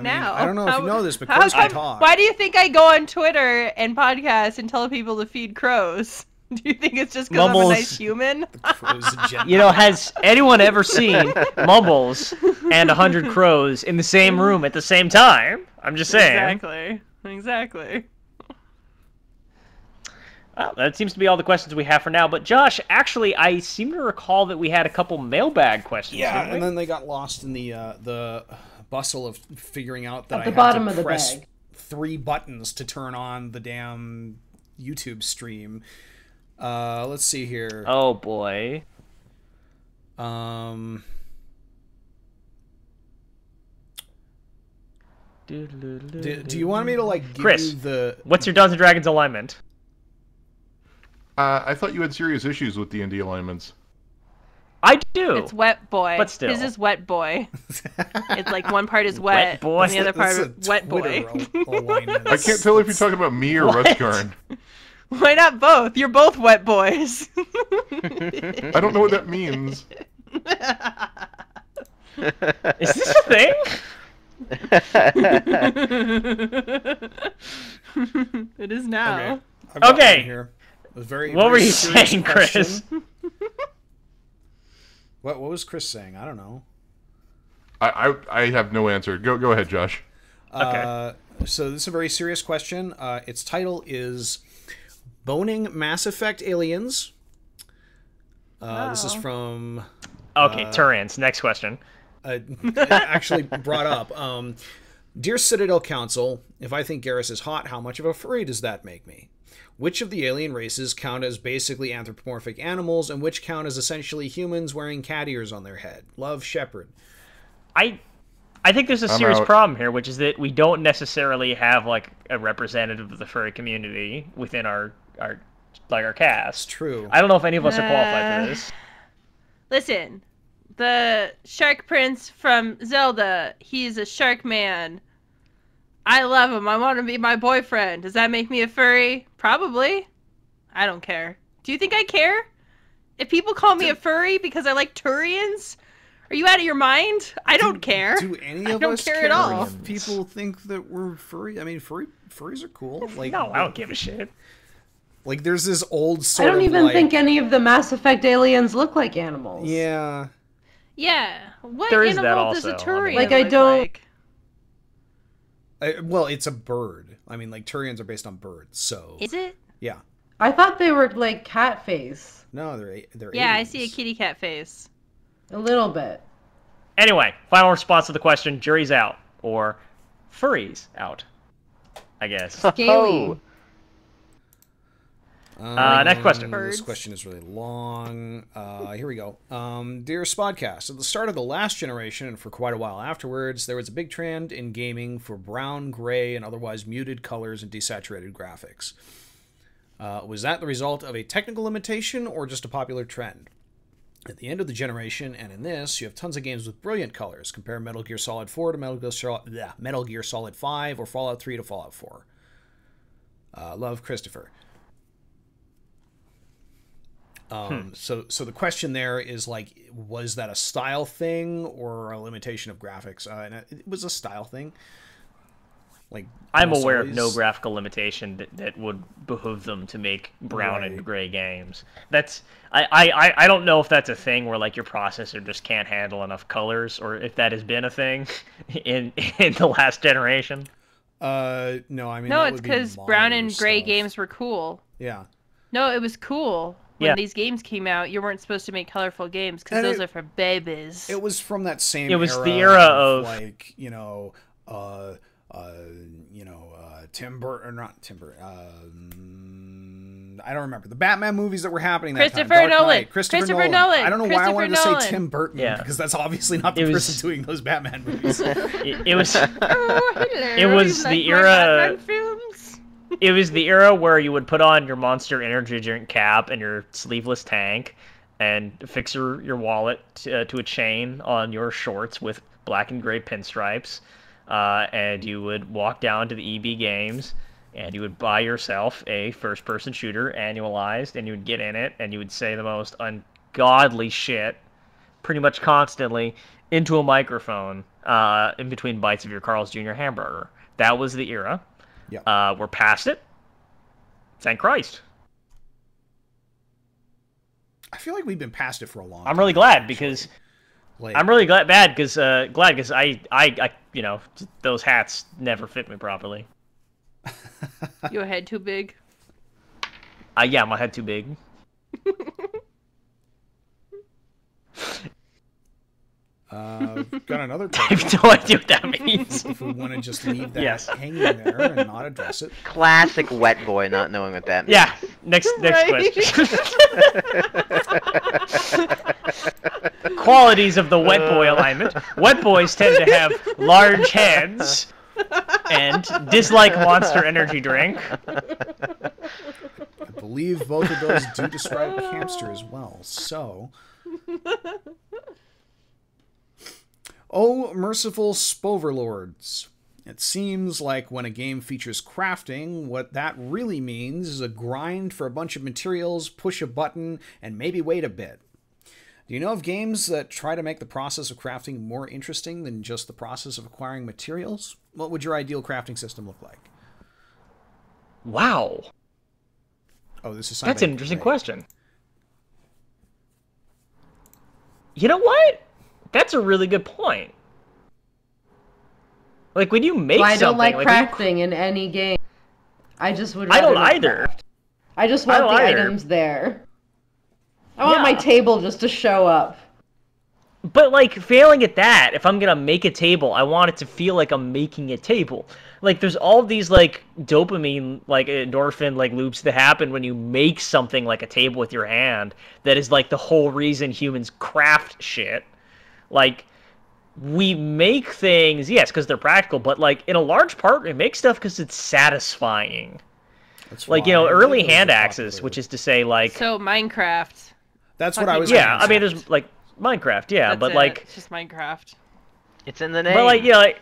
Now. I don't know if you know this, but crows can talk. Why do you think I go on Twitter and podcasts and tell people to feed crows? Do you think it's just because I'm a nice human? You know, has anyone ever seen Mumbles and 100 crows in the same room at the same time? I'm just saying. Exactly. Well, that seems to be all the questions we have for now. But Josh, actually, I seem to recall that we had a couple mailbag questions. Yeah, didn't we? and then they got lost in the bustle of figuring out that At the I bottom had of to the press bag. 3 buttons to turn on the damn YouTube stream. Let's see here. Oh boy. Do you want me to give Chris, you the? What's your Dungeons and Dragons alignment? I thought you had serious issues with D&D alignments. I do. It's wet boy. But still. His is wet boy. It's like one part is wet, boy. and the other part That's a wet boy. Twitter alignment. I can't tell if you're talking about me or What? Rutgarn. Why not both? You're both wet boys. I don't know what that means. Is this a thing? It is now. I've got Okay. one here. A very, What very were you serious saying, question. Chris? What was Chris saying? I don't know. I have no answer. Go ahead, Josh. Okay. So this is a very serious question. Its title is Boning Mass Effect Aliens. This is from... Okay, Turians. Next question. actually brought up. Dear Citadel Council, if I think Garrus is hot, how much of a furry does that make me? Which of the alien races count as basically anthropomorphic animals, and which count as essentially humans wearing cat ears on their head? Love, Shepard. I think there's a I'm serious out. problem here, which is that we don't necessarily have like a representative of the furry community within our cast. It's true. I don't know if any of us are qualified for this. Listen, the Shark Prince from Zelda, he's a shark man. I love him. I want him to be my boyfriend. Does that make me a furry? Probably. I don't care. Do you think I care? If people call me a furry because I like Turians? Are you out of your mind? I don't care. Do any I of don't us care at all. if people think that we're furry? I mean, furries are cool. Like, No, I don't give a shit. Like, there's this old I sort of don't even like, think any of the Mass Effect aliens look like animals. Yeah. Yeah. What There is that animal does a also. Turian Like, I look don't- like? Well, it's a bird. I mean, like, Turians are based on birds, so... Is it? Yeah. I thought they were like cat face. No, they're Yeah, I aliens. see a kitty cat face. A little bit. Anyway, final response to the question: jury's out, or furries out, I guess. Scaly. Next question. This Birds. question is really long. Here we go. Dear Spodcast, at the start of the last generation and for quite a while afterwards, there was a big trend in gaming for brown, gray, and otherwise muted colors and desaturated graphics. Was that the result of a technical limitation or just a popular trend? At the end of the generation, and in this, you have tons of games with brilliant colors. Compare Metal Gear Solid 4 to Metal Gear Solid 5 or Fallout 3 to Fallout 4. Love, Christopher. So the question there is, like, was that a style thing or a limitation of graphics? And it was a style thing. Like, I'm almost aware of always- no graphical limitation that would behoove them to make brown Right. and gray games. That's I don't know if that's a thing where like your processor just can't handle enough colors, or if that has been a thing in the last generation. No, I mean, No, that it's would be because brown and monitor gray stuff. games were cool. Yeah. No, it was cool. When Yeah. these games came out, you weren't supposed to make colorful games because And those it- are for babies. It was from that same It was era the era of- like, you know, Tim Burton, or not Tim Burton, I don't remember the Batman movies that were happening that time. Christopher Dark Knight, Nolan. Christopher Nolan. I don't know why I wanted to say Tim Burton, because that's obviously not the person doing those Batman movies. It was the era. Batman films. It was the era where you would put on your Monster Energy drink cap and your sleeveless tank, and fix your wallet to a chain on your shorts with black and gray pinstripes, and you would walk down to the EB Games, and you would buy yourself a first-person shooter, annualized, and you would get in it, and you would say the most ungodly shit, pretty much constantly, into a microphone in between bites of your Carl's Jr. hamburger. That was the era. Yeah. We're past it. Thank Christ. I feel like we've been past it for a long time. I'm really glad because Like, glad because I those hats never fit me properly. Your head too big. Yeah, my head too big. got another I question. have no idea what that means. If we want to just leave that Yes. hanging there and not address it. Classic wet boy not knowing what that means. Yeah. Next Right. question. Qualities of the wet boy alignment. Wet boys tend to have large heads and dislike Monster Energy drink. I believe both of those do describe Hamster as well. So, oh, merciful Spoverlords. It seems like when a game features crafting, what that really means is a grind for a bunch of materials, push a button, and maybe wait a bit. Do you know of games that try to make the process of crafting more interesting than just the process of acquiring materials? What would your ideal crafting system look like? Wow. Oh, this is That's an interesting question. You know what? That's a really good point. Like, when you make Well, I don't something... like crafting in any game. I just would I don't rather not either. craft. I just want I the don't either. items there. I want my table just to show up. But, like, failing at that, if I'm gonna make a table, I want it to feel like I'm making a table. Like, there's all these, like, dopamine, like, endorphin, like, loops that happen when you make something like a table with your hand that is, like, the whole reason humans craft shit. Like, we make things, yes, because they're practical, but, like, in a large part, we make stuff because it's satisfying. That's Like, why early Legos hand are axes, popular. which is to say, like... So Minecraft. That's what I was Yeah, I getting mean, at. there's, like, Minecraft, yeah, That's but, it. like... It's just Minecraft. It's in the name. But, like, yeah, like...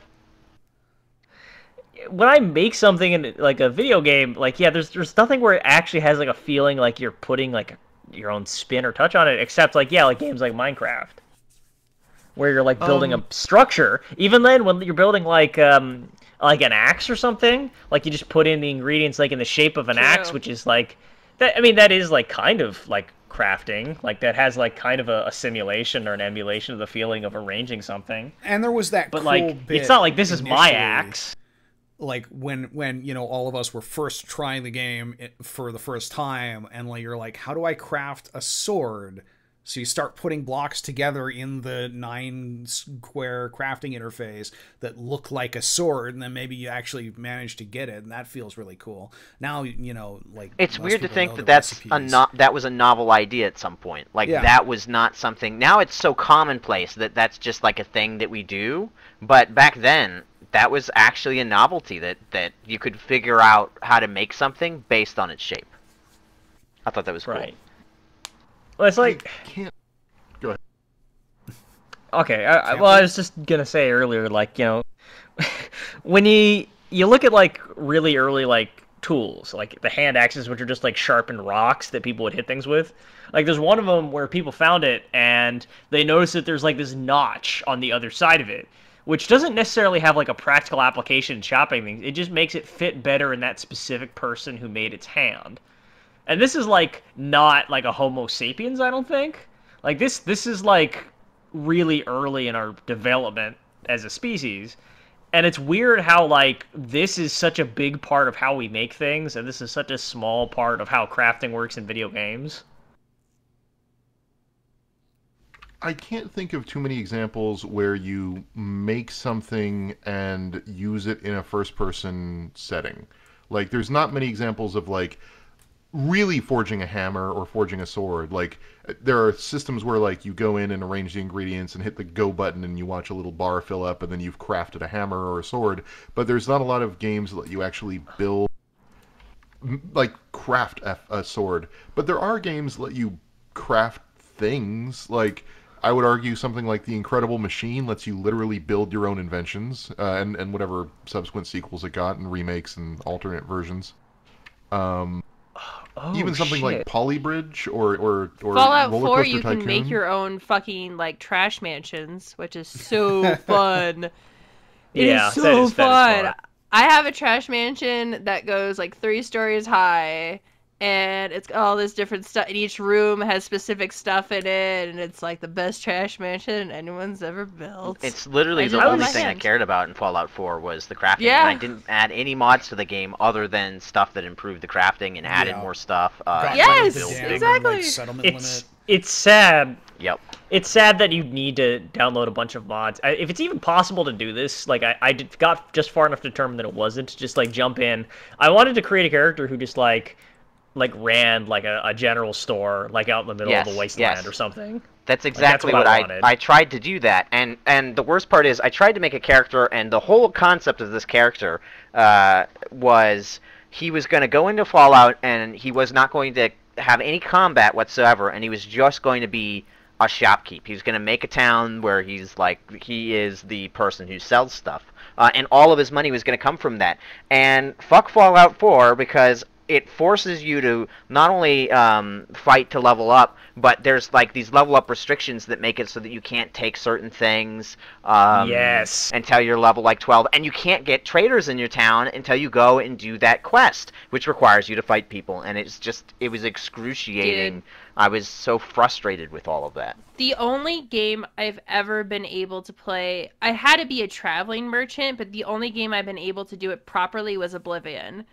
When I make something in, like, a video game, like, yeah, there's nothing where it actually has, like, a feeling like you're putting, like, your own spin or touch on it, except, like, yeah, like, games like Minecraft. Where you're, like, building a structure. Even then, when you're building, like an axe or something, like, you just put in the ingredients, like, in the shape of an axe, which is, like... That, I mean, that is, like, kind of, like, crafting. Like, that has, like, kind of a simulation or an emulation of the feeling of arranging something. And there was that But, cool like, bit it's not like this is my initially, axe. Like, when all of us were first trying the game for the first time, and, like, you're like, how do I craft a sword? So you start putting blocks together in the 9-square crafting interface that look like a sword, and then maybe you actually manage to get it, and that feels really cool. Now, like... It's most weird to people think know that the that's recipes. that was a novel idea at some point. Like, Yeah. that was not something... Now it's so commonplace that that's just, like, a thing that we do. But back then, that was actually a novelty that you could figure out how to make something based on its shape. I thought that was cool. Right. Well, it's like... Go ahead. Okay, I was just gonna say earlier, like, when you look at, like, really early, like, tools, like the hand axes, which are just, like, sharpened rocks that people would hit things with. Like, there's one of them where people found it, and they noticed that there's, like, this notch on the other side of it, which doesn't necessarily have, like, a practical application in chopping things. It just makes it fit better in that specific person who made its hand. And this is, like, not, like, a Homo sapiens, I don't think. Like, this is, like, really early in our development as a species. And it's weird how, like, this is such a big part of how we make things, and this is such a small part of how crafting works in video games. I can't think of too many examples where you make something and use it in a first-person setting. Like, there's not many examples of, like, really forging a hammer or forging a sword. Like, there are systems where, like, you go in and arrange the ingredients and hit the go button and you watch a little bar fill up and then you've crafted a hammer or a sword. But there's not a lot of games that let you actually build, like, craft a sword. But there are games that let you craft things. Like, I would argue something like The Incredible Machine lets you literally build your own inventions, and whatever subsequent sequels it got, and remakes and alternate versions. Even something shit. like Polybridge or Fallout Roller 4, Coaster you Tycoon. can make your own fucking like trash mansions, which is so fun. It Yeah, is so that is fun. fun. I have a trash mansion that goes like 3 stories high, and it's got all this different stuff. And each room has specific stuff in it, and it's like the best trash mansion anyone's ever built. It's literally I the just love only my thing I hand. cared about in Fallout 4 was the crafting. Yeah. And I didn't add any mods to the game other than stuff that improved the crafting and added more stuff. Got Yes, rid of the dam and, exactly. like, settlement limit. It's sad. Yep. It's sad that you need to download a bunch of mods. If it's even possible to do this, like got just far enough to determine that it wasn't, to just like jump in. I wanted to create a character who just like ran like a general store, like out in the middle of the wasteland or something. That's exactly what I wanted. I tried to do that, and the worst part is I tried to make a character, and the whole concept of this character was he was going to go into Fallout, and he was not going to have any combat whatsoever, and he was just going to be a shopkeep. He's going to make a town where he is the person who sells stuff, and all of his money was going to come from that. And fuck Fallout 4, because it forces you to not only fight to level up, but there's like these level up restrictions that make it so that you can't take certain things Yes. until you're level like 12, and you can't get traders in your town until you go and do that quest, which requires you to fight people. And it was excruciating. Dude. I was so frustrated with all of that. The only game I've ever been able to play, I had to be a traveling merchant, but the only game I've been able to do it properly was Oblivion.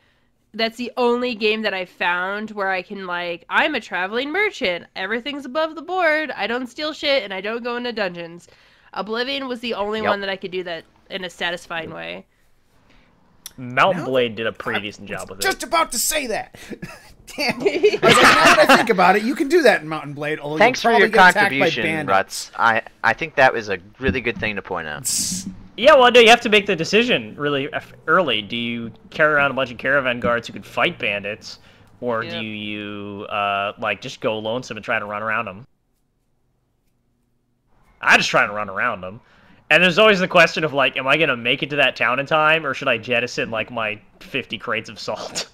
That's the only game that I found where I can, like, I'm a traveling merchant. Everything's above the board. I don't steal shit, and I don't go into dungeons. Oblivion was the only one that I could do that in a satisfying way. Mountain Blade did a pretty decent job with it. Just about to say that. Damn. I was like, now that I think about it, you can do that in Mountain Blade. Although Thanks you'll for your probably get attacked by contribution, bandits. Ruts. I think that was a really good thing to point out. Yeah, well, no, you have to make the decision really early. Do you carry around a bunch of caravan guards who can fight bandits, or do you like just go lonesome and try to run around them? I just try to run around them. And there's always the question of, like, am I going to make it to that town in time, or should I jettison, like, my 50 crates of salt?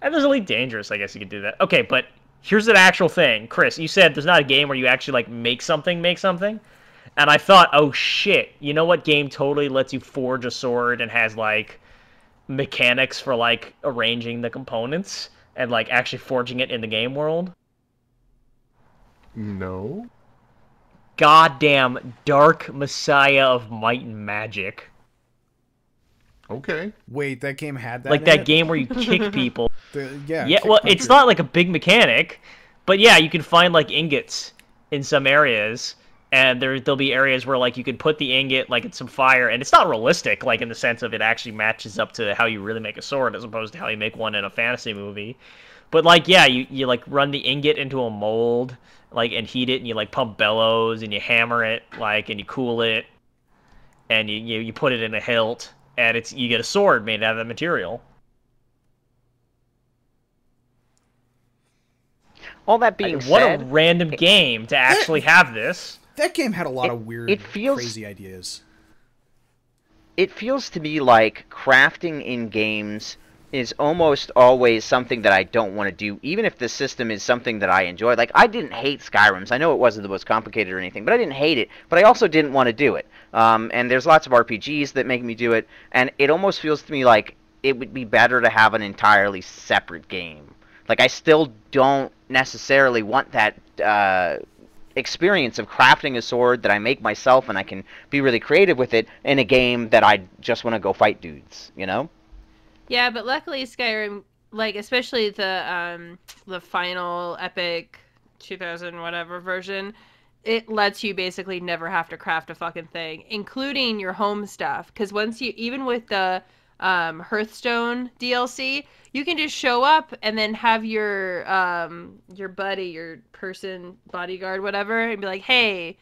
And there's Elite Dangerous, I guess you could do that. Okay, but here's an actual thing. Chris, you said there's not a game where you actually, like, make something. And I thought, oh, shit, you know what game totally lets you forge a sword and has, like, mechanics for, like, arranging the components and, like, actually forging it in the game world? No. Goddamn Dark Messiah of Might and Magic. Okay. Wait, that game had that Like in that it? game where you kick people. Yeah, Yeah, well, it's not like a big mechanic, but yeah, you can find like ingots in some areas, and there'll be areas where like you can put the ingot like in some fire, and it's not realistic, like in the sense of it actually matches up to how you really make a sword as opposed to how you make one in a fantasy movie. But like, yeah, you like run the ingot into a mold, like, and heat it, and you like pump bellows, and you hammer it, like, and you cool it, and you put it in a hilt, and you get a sword made out of that material. All that being What said, a random game to actually have this. That game had a lot of weird, feels- crazy ideas. it feels to me like crafting in games is almost always something that I don't want to do, even if the system is something that I enjoy. Like, I didn't hate Skyrim's. I know it wasn't the most complicated or anything, but I didn't hate it. But I also didn't want to do it. And there's lots of RPGs that make me do it, and it almost feels to me like it would be better to have an entirely separate game. Like, I still don't necessarily want that experience of crafting a sword that I make myself and I can be really creative with it in a game that I just want to go fight dudes, you know? Yeah, but luckily Skyrim, like, especially the final epic 2000 whatever version, it lets you basically never have to craft a fucking thing, including your home stuff. Because once you, even with the Hearthstone DLC, you can just show up and then have your buddy, your person, bodyguard, whatever, and be like, hey,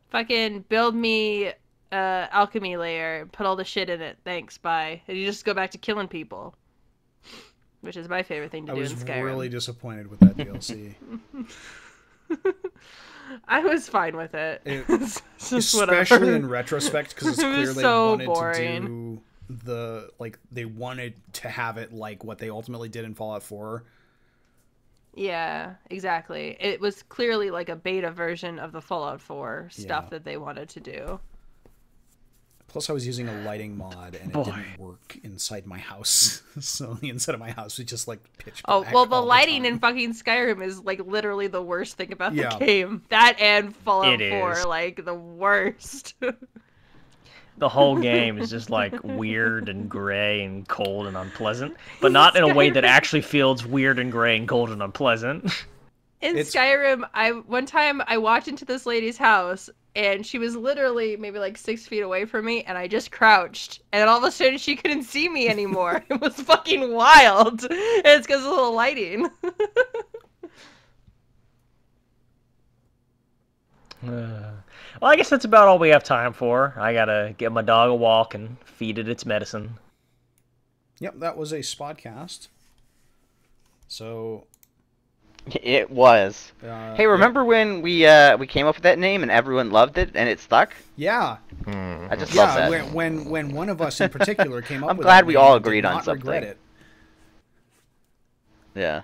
fucking build me alchemy layer, put all the shit in it, thanks, bye. And you just go back to killing people, which is my favorite thing to do in Skyrim. I was really disappointed with that DLC. I was fine with it. Especially in retrospect, because it's clear they wanted boring. to do the, like, they wanted to have it like what they ultimately did in Fallout 4. Yeah, exactly. It was clearly like a beta version of the Fallout 4 stuff that they wanted to do. Plus, I was using a lighting mod, and it didn't work inside my house. So the inside of my house was just like pitch black. Oh, well, the lighting in fucking Skyrim is like literally the worst thing about the game. That and Fallout 4, like the worst. The whole game is just like weird and gray and cold and unpleasant, but not in a way that actually feels weird and gray and cold and unpleasant. In Skyrim, one time I walked into this lady's house, and she was literally maybe like 6 feet away from me, and I just crouched, and all of a sudden she couldn't see me anymore. It was fucking wild. And it's because of the lighting. Well, I guess that's about all we have time for. I gotta get my dog a walk and feed it its medicine. Yep, that was a Spodcast. So... It was. Hey, remember when we came up with that name and everyone loved it and it stuck? Yeah. I just love that. When one of us in particular came up I'm with glad that we name, all we did agreed on not regret something. it. Yeah.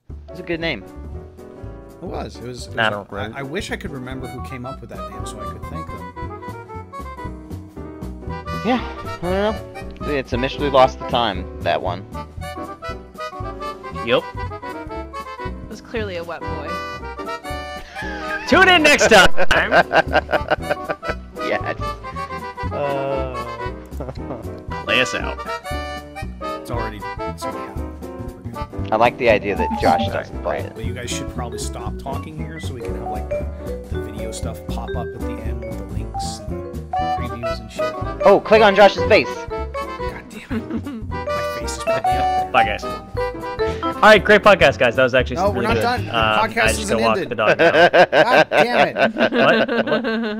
It was a good name. It was. I don't regret it. I wish I could remember who came up with that name so I could thank them. Yeah, I don't know. It's initially lost to time, that one. Yep. It was clearly a wet boy. Tune in next time! Yes. Play us out. It's already happened. I like the idea that Josh doesn't play it. Well, you guys should probably stop talking here so we can have like the video stuff pop up at the end with the links and previews and shit. Oh, click on Josh's face. God damn it. My face is probably up. Bye, guys. Alright, great podcast, guys. That was actually No, really we're not good. done. The podcast I just isn't go walk ended. the dog now. God damn it. What?